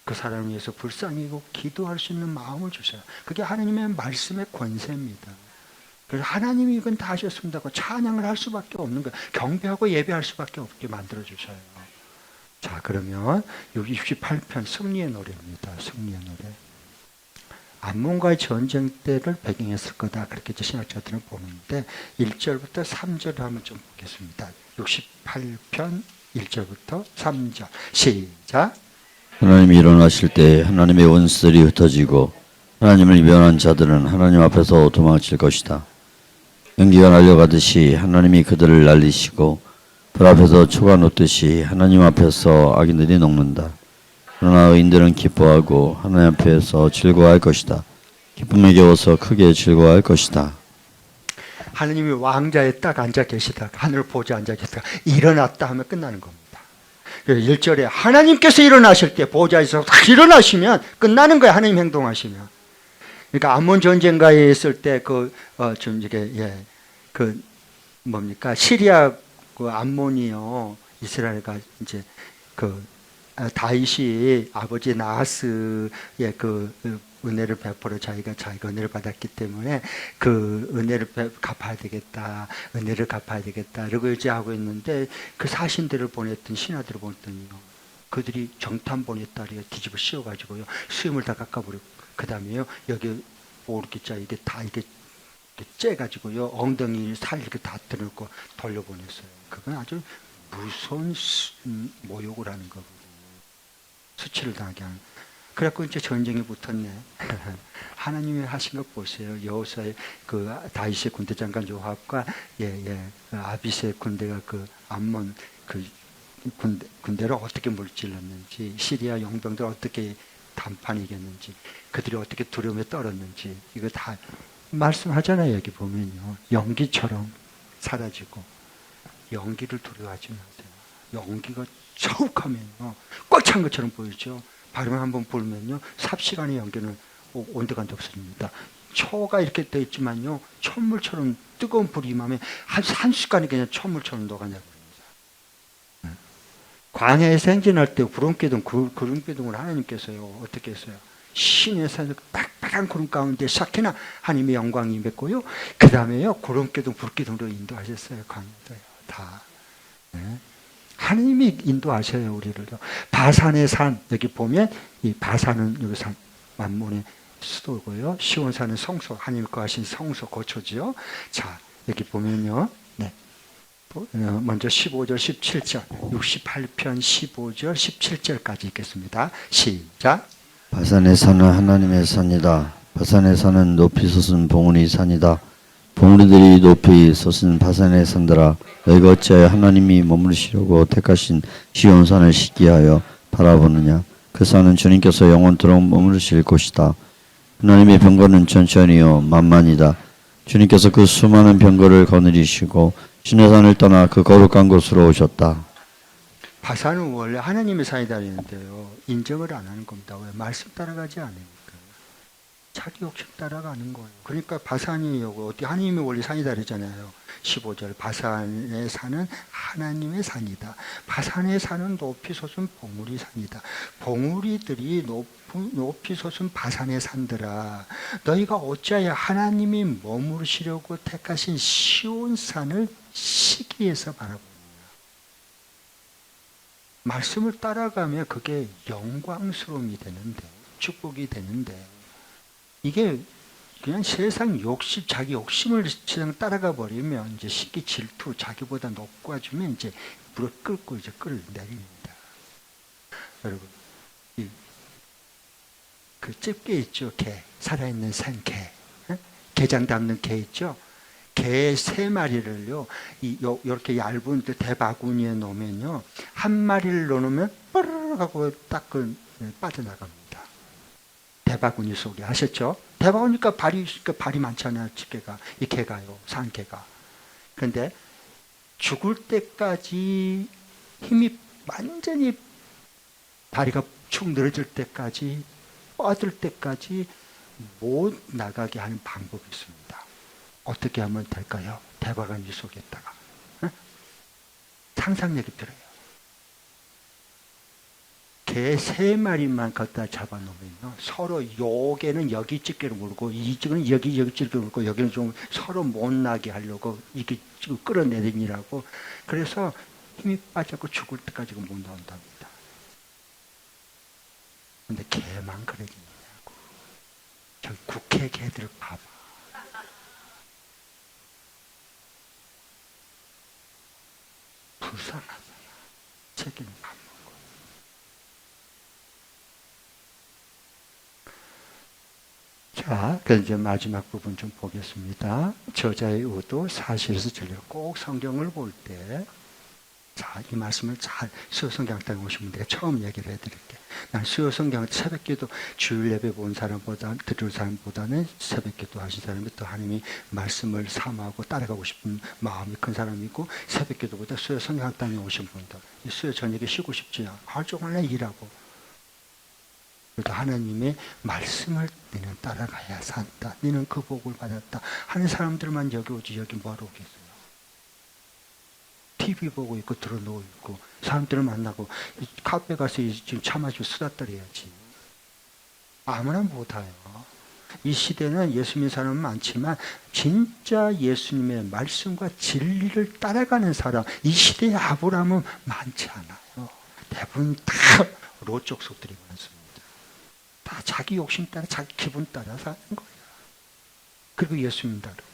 그 사람을 위해서 불쌍히고 기도할 수 있는 마음을 주셔요. 그게 하나님의 말씀의 권세입니다. 그래서 하나님이 이건 다 하셨습니다고 찬양을 할 수밖에 없는 거예요. 경배하고 예배할 수밖에 없게 만들어주셔요. 자, 그러면 여기 68편 승리의 노래입니다. 승리의 노래. 암몬과의 전쟁 때를 배경했을 거다. 그렇게 신학자들은 보는데 1절부터 3절 한번 좀 보겠습니다. 68편 1절부터 3절 시작. 하나님이 일어나실 때 하나님의 원수들이 흩어지고 하나님을 위반한 자들은 하나님 앞에서 도망칠 것이다. 연기가 날려가듯이 하나님이 그들을 날리시고 불 앞에서 초가 녹듯이 하나님 앞에서 악인들이 녹는다. 그러나 의인들은 기뻐하고 하나님 앞에서 즐거워할 것이다. 기쁨에 겨워서 크게 즐거워할 것이다. 하나님이 왕자에 딱 앉아 계시다가 하늘 보좌에 앉아 계시다가 일어났다 하면 끝나는 겁니다. 1절에 하나님께서 일어나실 때 보좌에서 딱 일어나시면 끝나는 거예요. 하나님 행동하시면. 그러니까 암몬 전쟁가에 있을 때 뭡니까 시리아 그 암몬이요 이스라엘과 이제 다윗이 아버지 나하스의 그 은혜를 베풀어 자기가 은혜를 받았기 때문에 그 은혜를 갚아야 되겠다. 은혜를 갚아야 되겠다. 이러고 의지하고 있는데 그 사신들을 보냈던 신하들을 보냈더니요. 그들이 정탐 보냈다. 뒤집어 씌워가지고요. 수염을 다 깎아버리고 그 다음에요. 여기 오르기자 이게 다 이렇게 째가지고요. 엉덩이 살 이렇게 다 들고 돌려보냈어요. 그건 아주 무서운 모욕을 하는 거거든요. 수치를 당하게 하는. 그래갖고 이제 전쟁이 붙었네. 하나님이 하신 것 보세요. 여호수아의 그 다윗의 군대 장관 요압과 그 아비스의 군대가 그 암몬 그 군대를 어떻게 물질렀는지, 시리아 용병들 어떻게 단판 이겼는지, 그들이 어떻게 두려움에 떨었는지, 이거 다 말씀하잖아요. 여기 보면요. 연기처럼 사라지고, 연기를 두려워하지 마세요. 연기가 자욱하면요, 꽉 찬 것처럼 보이죠. 바람을 한번 불면요, 삽시간의 연기는 온데간데 없어집니다. 초가 이렇게 되어 있지만요, 천물처럼 뜨거운 불이 임하면 한 숟간이 그냥 천물처럼 녹아내버립니다. 광야에서 행진할 때 구름기둥을 하나님께서요, 어떻게 했어요? 신의 산에서 빡빡한 구름 가운데 샤키나 하나님의 영광이 임했고요. 그 다음에요, 구름기둥, 불기둥으로 인도하셨어요. 광야도요. 다. 네. 하나님이 인도하셔요, 우리를. 바산의 산, 여기 보면, 이 바산은 여기 산, 만몬의 수도고요. 시온산은 성소, 하나님 거하신 성소, 고초지요. 자, 여기 보면요. 네. 먼저 15절, 17절, 68편 15절, 17절까지 읽겠습니다. 시작. 바산의 산은 하나님의 산이다. 바산의 산은 높이 솟은 봉우리 산이다. 봉우리들이 높이 솟은 바산의 산들아, 너희가 어찌하여 하나님이 머무르시려고 택하신 시온산을 시기하여 바라보느냐. 그 산은 주님께서 영원토록 머무르실 곳이다. 하나님의 병거는 천천히요 만만이다. 주님께서 그 수많은 병거를 거느리시고 신의 산을 떠나 그 거룩한 곳으로 오셨다. 바산은 원래 하나님의 산이다 했는데요, 인정을 안 하는 겁니다. 왜? 말씀 따라가지 않으니까. 자기 욕심 따라가는 거예요. 그러니까 바산이 어디 하나님의 원래 산이다 그러잖아요. 15절, 바산의 산은 하나님의 산이다. 바산의 산은 높이 솟은 봉우리 산이다. 봉우리들이 높이 솟은 바산의 산들아, 너희가 어찌하여 하나님이 머무르시려고 택하신 시온산을 시기해서 바라보느냐. 말씀을 따라가면 그게 영광스러움이 되는데, 축복이 되는데, 이게 그냥 세상 욕심, 자기 욕심을 세상 따라가 버리면 이제 시기 질투, 자기보다 높아지면 이제 무릎 꿇고 이제 끌어내립니다. 여러분, 그 집게 있죠, 개, 살아있는 생개, 게장 담는 개 있죠. 개 3마리를요, 이렇게 얇은 대바구니에 놓으면요, 한 마리를 넣으면 뽀르르 하고 딱 빠져나갑니다. 대바구니 속에. 아셨죠? 대바구니니까 발이 많잖아요. 집게가. 이 개가요. 산개가. 그런데 죽을 때까지 힘이 완전히 다리가 축 늘어질 때까지, 뻗을 때까지 못 나가게 하는 방법이 있습니다. 어떻게 하면 될까요? 대바구니 속에다가. 상상력이 필요해요. 개 3마리만 갖다 잡아놓으면요, 서로 요 개는 여기 집게를 물고, 이쪽은 여기 집게를 물고, 여기는 좀 서로 못 나게 하려고 이렇게 끌어내리라고. 그래서 힘이 빠졌고 죽을 때까지 못 나온답니다. 근데 개만 그러겠냐고. 저기 국회 개들 봐봐. 불쌍하잖아. 책임을 안 먹고. 자, 그래서 이제 마지막 부분 좀 보겠습니다. 저자의 의도, 사실에서 진리. 꼭 성경을 볼 때, 자, 이 말씀을 잘 수요성경당에 오시면 내가 처음 얘기를 해드릴게. 난 수요성경 새벽기도 주일 예배 본 사람보다, 들을 사람보다는 새벽기도 하신 사람이 또 하나님이 말씀을 사모하고 따라가고 싶은 마음이 큰 사람이고, 새벽기도보다 수요성경당에 오신 분들, 수요 저녁에 쉬고 싶지 않아. 하루 종일 일하고. 그래도 하나님의 말씀을 너는 따라가야 산다. 너는 그 복을 받았다 하는 사람들만 여기 오지, 여기 뭐하러 오겠어요? TV 보고 있고 들어누워 있고, 사람들을 만나고 카페 가서 지금 차 마시고 수다 떨어야지. 아무나 못해요. 이 시대는 예수 믿는 사람은 많지만 진짜 예수님의 말씀과 진리를 따라가는 사람, 이 시대의 아브라함은 많지 않아요. 대부분 다 로쪽 속들이 많습니다. 다 자기 욕심 따라, 자기 기분 따라 사는 거예요. 그리고 예수 믿는다고.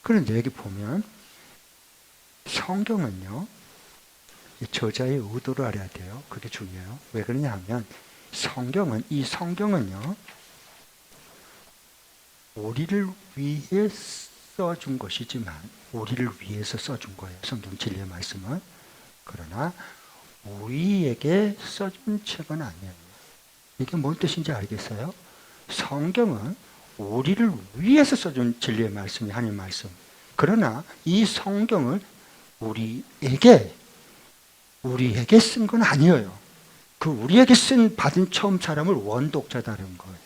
그런데 여기 보면 성경은요, 이 저자의 의도를 알아야 돼요. 그게 중요해요. 왜 그러냐 하면 이 성경은요, 우리를 위해 써준 것이지만, 우리를 위해서 써준 거예요. 성경 진리의 말씀은. 그러나 우리에게 써준 책은 아니에요. 이게 뭔 뜻인지 알겠어요? 성경은 우리를 위해서 써준 진리의 말씀이 하나님 말씀. 그러나 이 성경을 우리에게 쓴 건 아니에요. 그 우리에게 받은 처음 사람을 원독자다는 거예요.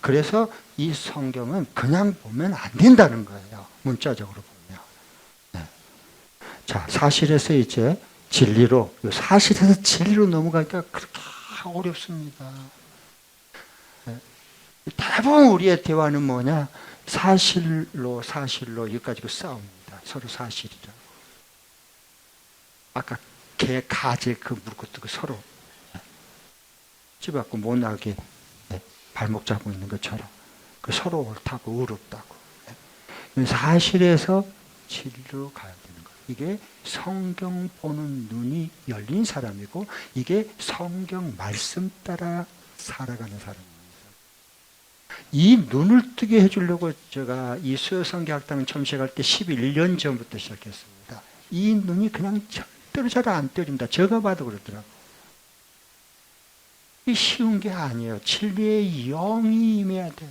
그래서 이 성경은 그냥 보면 안 된다는 거예요. 문자적으로 보면. 네. 자, 사실에서 이제 진리로, 사실에서 진리로 넘어가기가 그렇게 어렵습니다. 네. 대부분 우리의 대화는 뭐냐? 사실로 이거 가지고 싸웁니다. 서로 사실이라고. 아까 개, 가재 물 것도 서로 집 앞고 못 나게 발목 잡고 있는 것처럼 서로 옳다고 의롭다고. 사실에서 진리로 가야 되는 거예요. 이게 성경 보는 눈이 열린 사람이고, 이게 성경 말씀 따라 살아가는 사람입니다. 이 눈을 뜨게 해주려고 제가 이 수요성경학당을 처음 시작할 때 11년 전부터 시작했습니다. 이 눈이 그냥 절대로 잘 안 떠집니다. 제가 봐도 그렇더라고요. 이 쉬운 게 아니에요. 진리의 영이 임해야 돼.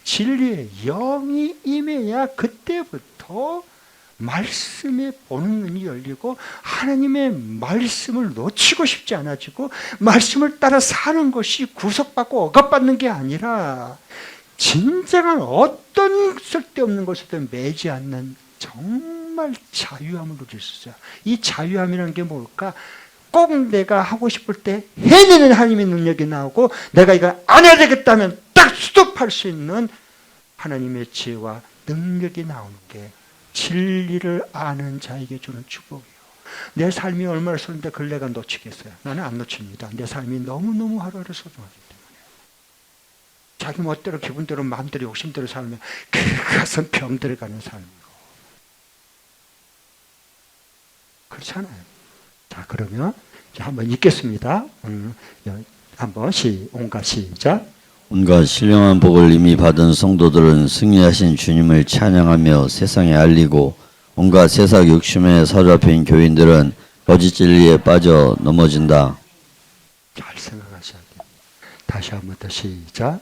진리의 영이 임해야 그때부터 말씀에 보는 눈이 열리고, 하나님의 말씀을 놓치고 싶지 않아지고, 말씀을 따라 사는 것이 구속받고 억압받는 게 아니라 진정한 어떤 쓸데없는 것에도 매지 않는 정말 자유함을 누릴 수 있어요. 이 자유함이라는 게 뭘까? 꼭 내가 하고 싶을 때 해내는 하나님의 능력이 나오고, 내가 이거 안 해야 되겠다면 딱 스톱할 수 있는 하나님의 지혜와 능력이 나오는 게 진리를 아는 자에게 주는 축복이에요. 내 삶이 얼마나 소중한데 그걸 내가 놓치겠어요? 나는 안 놓칩니다. 내 삶이 너무너무 하루하루 소중하기 때문에. 자기 멋대로 기분대로 마음대로 욕심대로 살면 그것은 병들어 가는 삶이고. 그렇잖아요. 자, 그러면 한번 읽겠습니다. 한번 온과 시작. 온갖 신령한 복을 이미 받은 성도들은 승리하신 주님을 찬양하며 세상에 알리고, 온갖 세상 욕심에 사로잡힌 교인들은 거짓 진리에 빠져 넘어진다. 잘 생각하셔야 됩니다. 다시 한번 더 시작.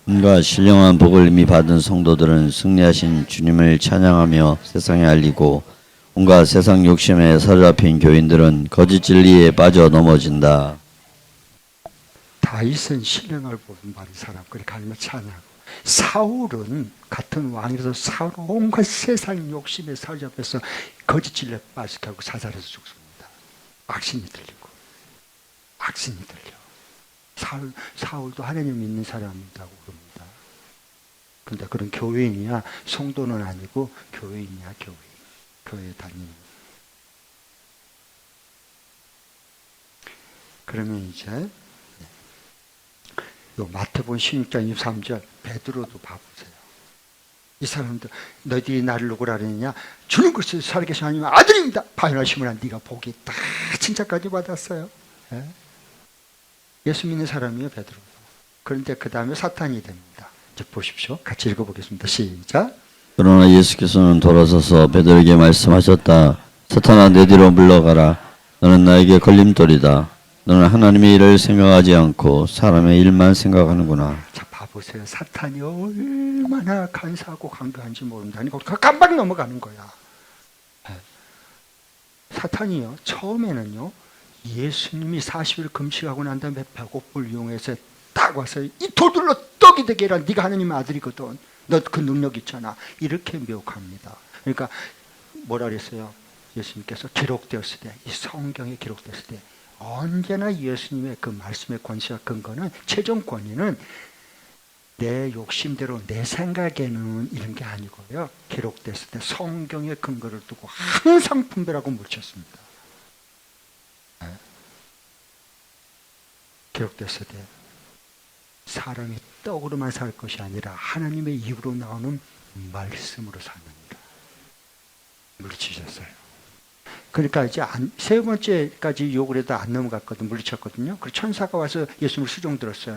온갖 신령한 복을 이미 받은 성도들은 승리하신 주님을 찬양하며 세상에 알리고, 온갖 세상 욕심에 사로잡힌 교인들은 거짓 진리에 빠져 넘어진다. 다윗은 신령을 보는 바른 사람, 그렇게 하나님을 찬양하고, 사울은 같은 왕이라서 사울은 온갖 세상 욕심에 사로잡혀서 거짓 진리에 빠지게 하고 사살해서 죽습니다. 악신이 들리고. 사울도 하나님 믿는 사람이라고 그럽니다. 근데 그런 교인이야. 성도는 아니고 교인이야. 교회 다니는. 그러면 이제 요 마태복음 16장 23절 베드로도 봐보세요. 이 사람들 너희들이 나를 누구라 그러느냐? 주는 것을 살아계신 하나님의 아들입니다. 바요나심을 한 네가 복이 다 칭찬까지 받았어요. 예? 예수 믿는 사람이에요, 베드로. 그런데 그 다음에 사탄이 됩니다. 이제 보십시오. 같이 읽어보겠습니다. 시작. 그러나 예수께서는 돌아서서 베드로에게 말씀하셨다. 사탄아, 내 뒤로 물러가라. 너는 나에게 걸림돌이다. 너는 하나님의 일을 생각하지 않고 사람의 일만 생각하는구나. 자, 봐보세요. 사탄이 얼마나 간사하고 강도한지 모른다니 깜빡 넘어가는 거야. 사탄이요, 처음에는요, 예수님이 40일 금식하고 난 다음에 배고픔을 이용해서 딱 와서 이 돌들로 떡이 되게 해라. 네가 하나님의 아들이거든. 너 그 능력 있잖아. 이렇게 미혹합니다. 그러니까 뭐라 그랬어요? 예수님께서 기록되었을 때, 이 성경에 기록되었을 때 언제나 예수님의 그 말씀의 권세와 근거는, 최종 권위는 내 욕심대로 내 생각에는 이런 게 아니고요. 기록됐을 때 성경의 근거를 두고 항상 분별하고 묻혔습니다. 기록됐을 때 사람이 떡으로만 살 것이 아니라 하나님의 입으로 나오는 말씀으로 사는다. 물리치셨어요. 그러니까 이제 세 번째까지 욕을 해도 안 넘어갔거든, 물리쳤거든요. 그 천사가 와서 예수님을 수종 들었어요.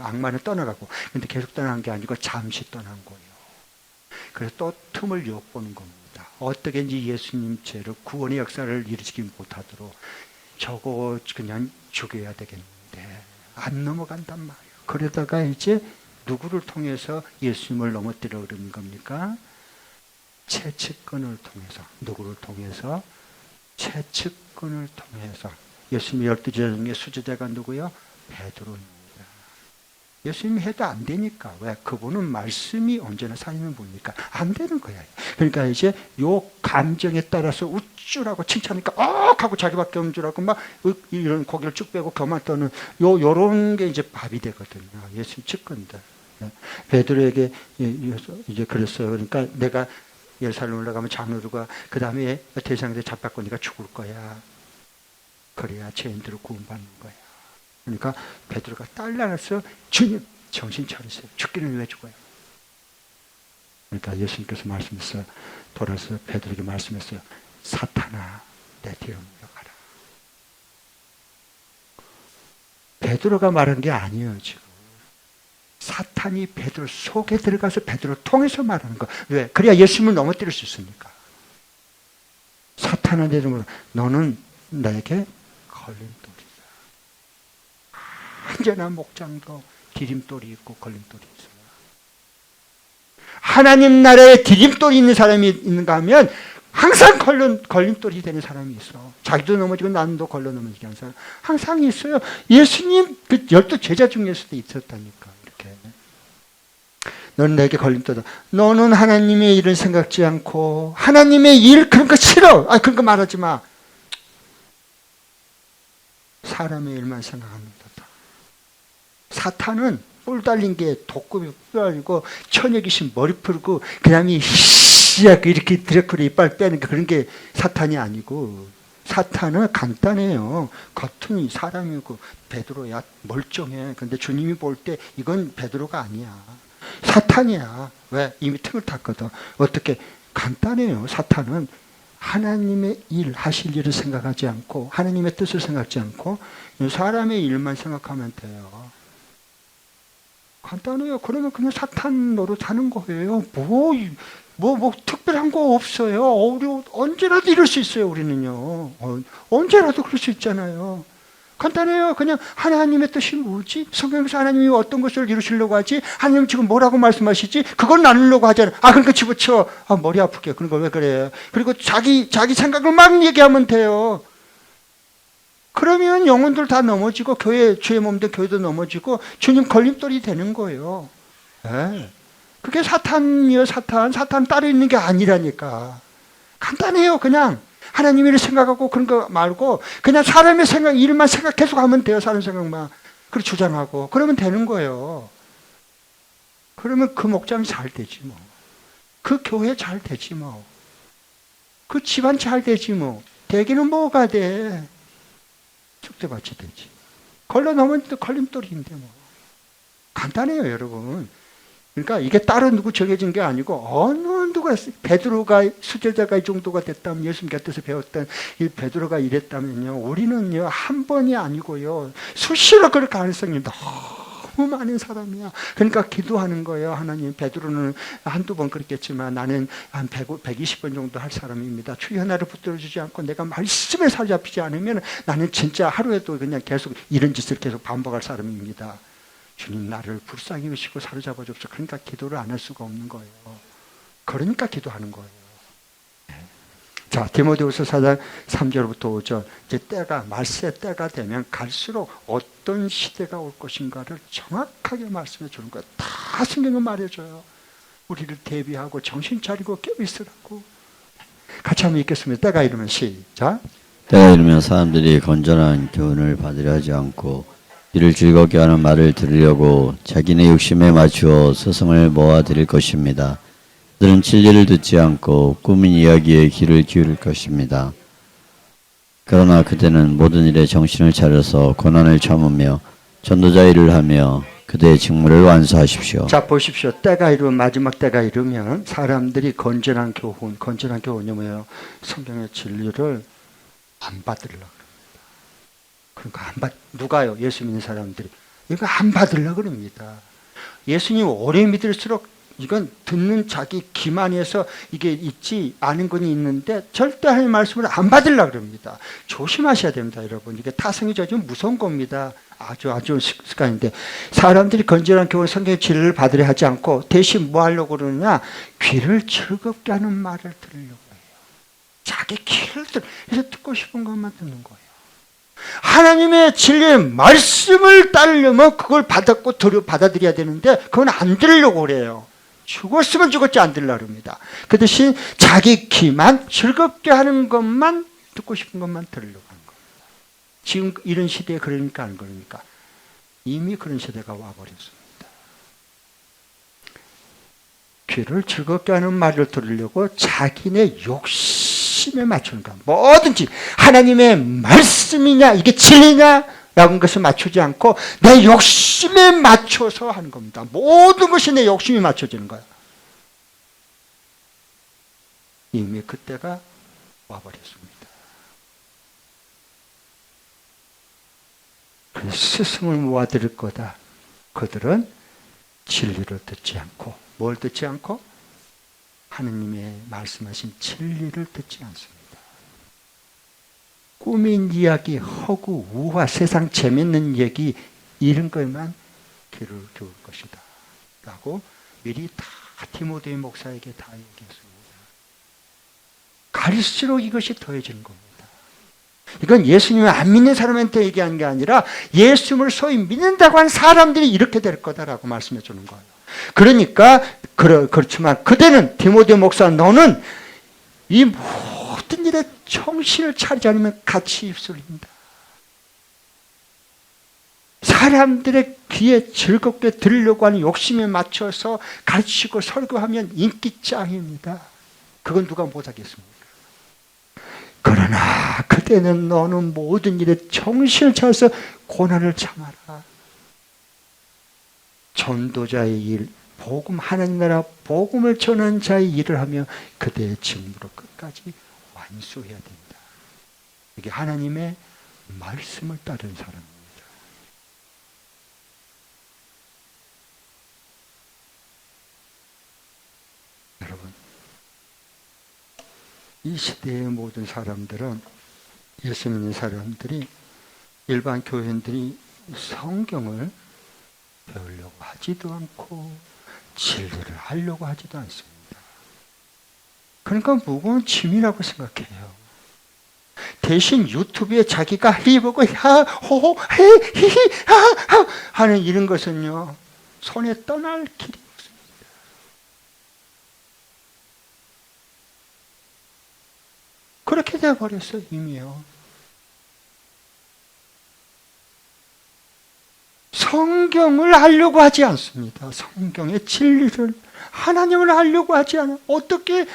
악마는 떠나가고. 근데 계속 떠난 게 아니고 잠시 떠난 거예요. 그래서 또 틈을 엿보는 겁니다. 어떻게 이제 예수님 죄로 구원의 역사를 이루지 못하도록 저거 그냥 죽여야 되겠는데 안 넘어간단 말이에요. 그러다가 이제 누구를 통해서 예수님을 넘어뜨려 그러는 겁니까? 채측근을 통해서. 누구를 통해서? 채측근을 통해서. 예수님의 12제자 중에 수제자가 누구요? 베드로입니다. 예수님이 해도 안 되니까. 왜? 그분은 말씀이 언제나 살리는 분이니까 안 되는 거야. 그러니까 이제 요 감정에 따라서 우쭐하고 칭찬하니까 하고 자기밖에 없는 줄 알고 막 이런 고개를 쭉 빼고 교만 떠는 요런 게 이제 밥이 되거든요. 예수님 측근들. 베드로에게 이제 그랬어요. 그러니까 내가 예루살렘 올라가면 장로들과 그 다음에 대상들 잡받고 네가 죽을 거야. 그래야 죄인들을 구원받는 거야. 그러니까 베드로가 딸려서 주님 정신 차리세요. 죽기는 왜 죽어요? 그러니까 예수님께서 말씀했어요. 돌아서 베드로에게 말씀했어요. 사탄아 내 뒤로 물러가라. 베드로가 말한 게 아니에요 지금. 사탄이 베드로 속에 들어가서 베드로를 통해서 말하는 거. 왜? 그래야 예수님을 넘어뜨릴 수 있으니까. 사탄아 내 이름으로 너는 나에게 걸림돌이다. 언제나 목장도 디딤돌이 있고 걸림돌이 있어요. 하나님 나라에 디딤돌이 있는 사람이 있는가 하면 항상 걸림돌이 되는 사람이 있어. 자기도 넘어지고 나도 걸려 넘어지게 하는 사람 항상 있어요. 예수님 그 12제자 중에서도 있었다니까. 이렇게 너는 내게 걸림돌이다. 너는 하나님의 일을 생각지 않고 하나님의 일 그런 거 싫어. 그런 거 말하지 마. 사람의 일만 생각합니다. 사탄은 뿔 달린 게 독금이 뿔 달리고 처녀 귀신 머리 풀고 그 다음에 이렇게 드래큘라 이빨 빼는 게 그런 게 사탄이 아니고 사탄은 간단해요. 겉은 사람이고 베드로야 멀쩡해. 근데 주님이 볼 때 이건 베드로가 아니야. 사탄이야. 왜? 이미 틈을 탔거든. 어떻게? 간단해요. 사탄은 하나님의 일, 하실 일을 생각하지 않고 하나님의 뜻을 생각하지 않고 사람의 일만 생각하면 돼요. 간단해요. 그러면 그냥 사탄 노릇하는 거예요. 뭐 특별한 거 없어요. 언제라도 이럴 수 있어요. 우리는요. 언제라도 그럴 수 있잖아요. 간단해요. 그냥 하나님의 뜻이 뭐지? 성경에서 하나님이 어떤 것을 이루시려고 하지? 하나님 지금 뭐라고 말씀하시지? 그걸 나누려고 하잖아요. 그러니까 집어쳐. 머리 아프게. 그런 거 왜 그래? 그리고 자기 생각을 막 얘기하면 돼요. 그러면 영혼들 다 넘어지고 교회 주의 몸된 교회도 넘어지고 주님 걸림돌이 되는 거예요. 네. 그게 사탄이요. 사탄 따로 있는 게 아니라니까. 간단해요. 그냥 하나님 일을 생각하고 그런 거 말고 그냥 사람의 생각 일만 생각 계속 하면 돼요. 사람 생각만. 그리고 주장하고 그러면 되는 거예요. 그러면 그 목장이 잘 되지 뭐. 그 교회 잘 되지 뭐. 그 집안 잘 되지 뭐. 되기는 뭐가 돼. 축제밭이 되지. 걸러 넘으면 또 걸림돌인데 뭐. 간단해요, 여러분. 그러니까 이게 따로 누구 정해진 게 아니고 어느 누가 베드로가 수제자가 이 정도가 됐다면 예수님 곁에서 배웠던 이 베드로가 이랬다면요. 우리는요 한 번이 아니고요 수시로 그럴 가능성이 너무 많은 사람이야. 그러니까 기도하는 거예요. 하나님 베드로는 한두 번 그랬겠지만 나는 한 120번 정도 할 사람입니다. 주여 나를 붙들어주지 않고 내가 말씀에 사로잡히지 않으면 나는 진짜 하루에도 그냥 계속 이런 짓을 계속 반복할 사람입니다. 주님 나를 불쌍히 여시고 사로잡아 줍시오. 그러니까 기도를 안 할 수가 없는 거예요. 그러니까 기도하는 거예요. 자, 디모데후서 4장 3절부터 5절. 이제 말세 때가 되면 갈수록 어떤 시대가 올 것인가를 정확하게 말씀해 주는 거예요. 다 성경은 말해줘요. 우리를 대비하고 정신 차리고 깨어 있으라고. 같이 한번 읽겠습니다. 때가 이르면 시작. 때가 이르면 사람들이 건전한 교훈을 받으려 하지 않고 이를 즐겁게 하는 말을 들으려고 자기네 욕심에 맞추어 스승을 모아들일 것입니다. 그들은 진리를 듣지 않고 꾸민 이야기에 귀를 기울일 것입니다. 그러나 그대는 모든 일에 정신을 차려서 고난을 참으며 전도자 일을 하며 그대의 직무를 완수하십시오. 자, 보십시오. 때가 이르면 마지막 때가 이르면 사람들이 건전한 교훈이 뭐예요? 성경의 진리를 안 받으려고 그럽니다. 그러니까 누가요? 예수 믿는 사람들이 이거 안 받으려고 그럽니다. 예수님 오래 믿을수록 이건 듣는 자기 기만에서 이게 있지 않은 건이 있는데 절대 하나님 말씀을 안 받으려고 그럽니다. 조심하셔야 됩니다, 여러분. 이게 타성이 좀 무서운 겁니다. 아주 습관인데 사람들이 건전한 교훈 성경의 진리를 받으려 하지 않고 대신 뭐 하려고 그러느냐? 귀를 즐겁게 하는 말을 들으려고 해요. 자기 귀를 그래서 듣고 싶은 것만 듣는 거예요. 하나님의 진리의 말씀을 따르려면 그걸 받아들여야 되는데 그건 안 들으려고 그래요. 죽었으면 죽었지 안 들으려고 합니다. 그 대신 자기 귀만 즐겁게 하는 것만 듣고 싶은 것만 들으려고 하는 겁니다. 지금 이런 시대에 그러니까 안 그러니까 이미 그런 시대가 와버렸습니다. 귀를 즐겁게 하는 말을 들으려고 자기네 욕심에 맞추는 거야. 뭐든지 하나님의 말씀이냐 이게 진리냐 라는 것을 맞추지 않고 내 욕심에 맞춰서 하는 겁니다. 모든 것이 내 욕심에 맞춰지는 거야. 이미 그때가 와버렸습니다. 스승을 모아들일 거다. 그들은 진리를 듣지 않고 뭘 듣지 않고 하느님의 말씀하신 진리를 듣지 않습니다. 꾸민 이야기, 허구, 우화, 세상 재밌는 얘기 이런 것만 귀를 기울 것이다 라고 미리 다 디모데 목사에게 다 얘기했습니다. 갈수록 이것이 더해지는 겁니다. 이건 예수님을 안 믿는 사람한테 얘기하는 게 아니라 예수님을 소위 믿는다고 하는 사람들이 이렇게 될 거다라고 말씀해 주는 거예요. 그러니까 그렇지만 그대는 디모데 목사 너는 이 모든 일에 정신을 차리지 않으면 같이 입술입니다. 사람들의 귀에 즐겁게 들으려고 하는 욕심에 맞춰서 가르치고 설교하면 인기짱입니다. 그건 누가 못하겠습니까? 그러나 그때는 너는 모든 일에 정신을 차려서 고난을 참아라. 전도자의 일, 복음 하나님 나라 복음을 전하는 자의 일을 하며 그대의 직무로 끝까지 완수해야 됩니다. 이게 하나님의 말씀을 따르는 사람입니다. 여러분, 이 시대의 모든 사람들은 예수 믿는 사람들이 일반 교회인들이 성경을 배우려고 하지도 않고 진리를 하려고 하지도 않습니다. 그러니까 무거운 짐이라고 생각해요. 대신 유튜브에 자기가 해보고 야호호 헤히히 하는 이런 것은요 손에 떠날 길이 없습니다. 그렇게 되어버렸어요 이미요. 성경을 알려고 하지 않습니다. 성경의 진리를 하나님을 알려고 하지 않아요. 어떻게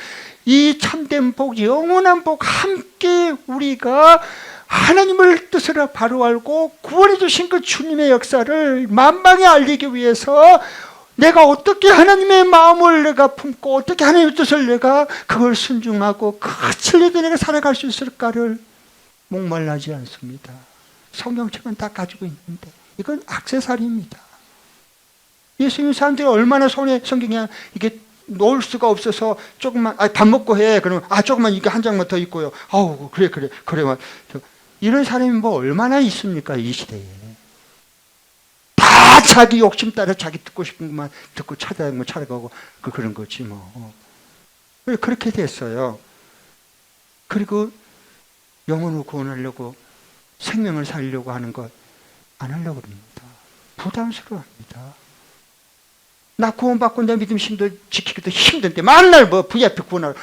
이 참된 복, 영원한 복 함께 우리가 하나님을 뜻을 바로 알고 구원해 주신 그 주님의 역사를 만방에 알리기 위해서 내가 어떻게 하나님의 마음을 내가 품고 어떻게 하나님의 뜻을 내가 그걸 순종하고 그 진리대로 내가 살아갈 수 있을까를 목말라하지 않습니다. 성경책은 다 가지고 있는데 이건 액세서리입니다. 예수님 사람들이 얼마나 손에 성경에 이게 놓을 수가 없어서 조금만 밥 먹고 해 그러면 조금만 이게 한 장만 더 있고요. 아우 그래 이런 사람이 뭐 얼마나 있습니까 이 시대에. 다 자기 욕심 따라 자기 듣고 싶은 것만 듣고 찾아가고 그런 거지 뭐. 그렇게 됐어요. 그리고 영혼을 구원하려고 생명을 살리려고 하는 것 안 하려고 합니다. 부담스러워합니다. 나 구원받고 내 믿음 신들 지키기도 힘든데 맨날 뭐 VIP 구원하러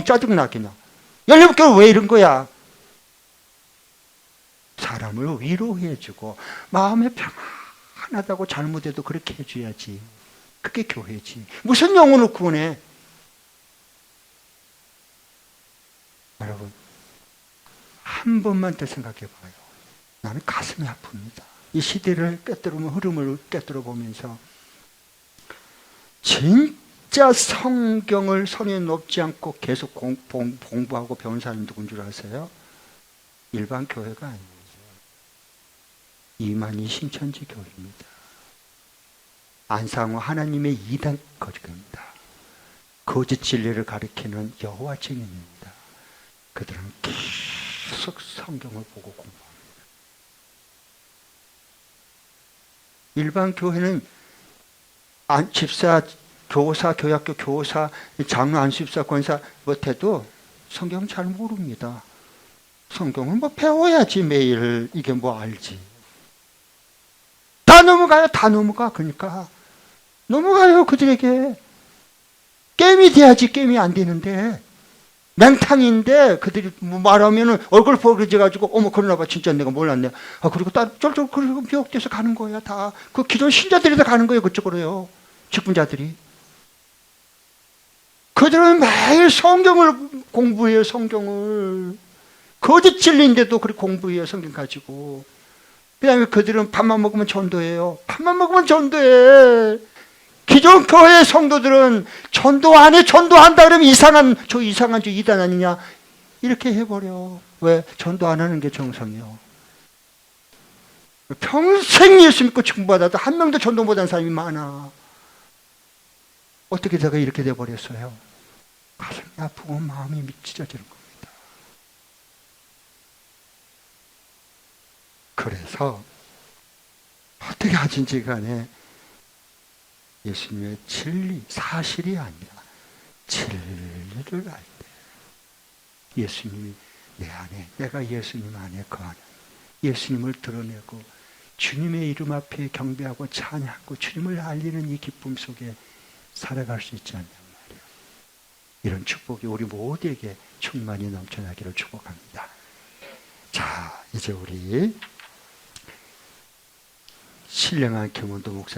짜증나 그냥. 17개월 왜 이런 거야? 사람을 위로해주고 마음에 평안하다고 잘못해도 그렇게 해줘야지. 그게 교회지. 무슨 영혼을 구원해? 여러분 한 번만 더 생각해 봐요. 나는 가슴이 아픕니다. 이 시대를 흐름을 꿰뚫어 보면서 진짜 성경을 손에 놓지 않고 계속 공부하고 배운 사람이 누군 줄 아세요? 일반 교회가 아니에요. 이만희 신천지 교회입니다. 안상호 하나님의 이단 거짓입니다. 거짓 진리를 가리키는 여호와 증인입니다. 그들은 계속 성경을 보고 공부합니다. 일반 교회는 집사, 교사, 교학교 교사, 장로, 안수집사, 권사 못해도 성경 잘 모릅니다. 성경을 뭐 배워야지 매일 이게 뭐 알지. 다 넘어가요. 다 넘어가. 그러니까 넘어가요. 그들에게. 게임이 돼야지 게임이 안 되는데 맹탕인데 그들이 뭐 말하면은 얼굴 버그져가지고 어머 그러나 봐 진짜 내가 몰랐네. 그리고 쫄쫄 그리고 미혹돼서 가는 거야. 다 그 기존 신자들이 다 가는 거예요. 그쪽으로요. 직분자들이. 그들은 매일 성경을 공부해요. 성경을. 거짓 진리인데도 그렇게 공부해요. 성경 가지고. 그 다음에 그들은 밥만 먹으면 전도해요. 밥만 먹으면 전도해. 기존 교회의 성도들은 전도 안 해. 전도한다 그러면 이상한 저 이단 아니냐. 이렇게 해버려. 왜? 전도 안 하는 게 정성이요. 평생 예수 믿고 축복받아도 한 명도 전도 못한 사람이 많아. 어떻게 제가 이렇게 돼버렸어요? 가슴이 아프고 마음이 찢어지는 겁니다. 그래서 어떻게 하든지 간에 예수님의 진리, 사실이 아니라 진리를 알 때 예수님이 내 안에, 내가 예수님 안에 거하는 예수님을 드러내고 주님의 이름 앞에 경배하고 찬양하고 주님을 알리는 이 기쁨 속에 살아갈 수 있지 않냔 말이에요. 이런 축복이 우리 모두에게 충만히 넘쳐나기를 축복합니다. 자, 이제 우리 신령한 김원도 목사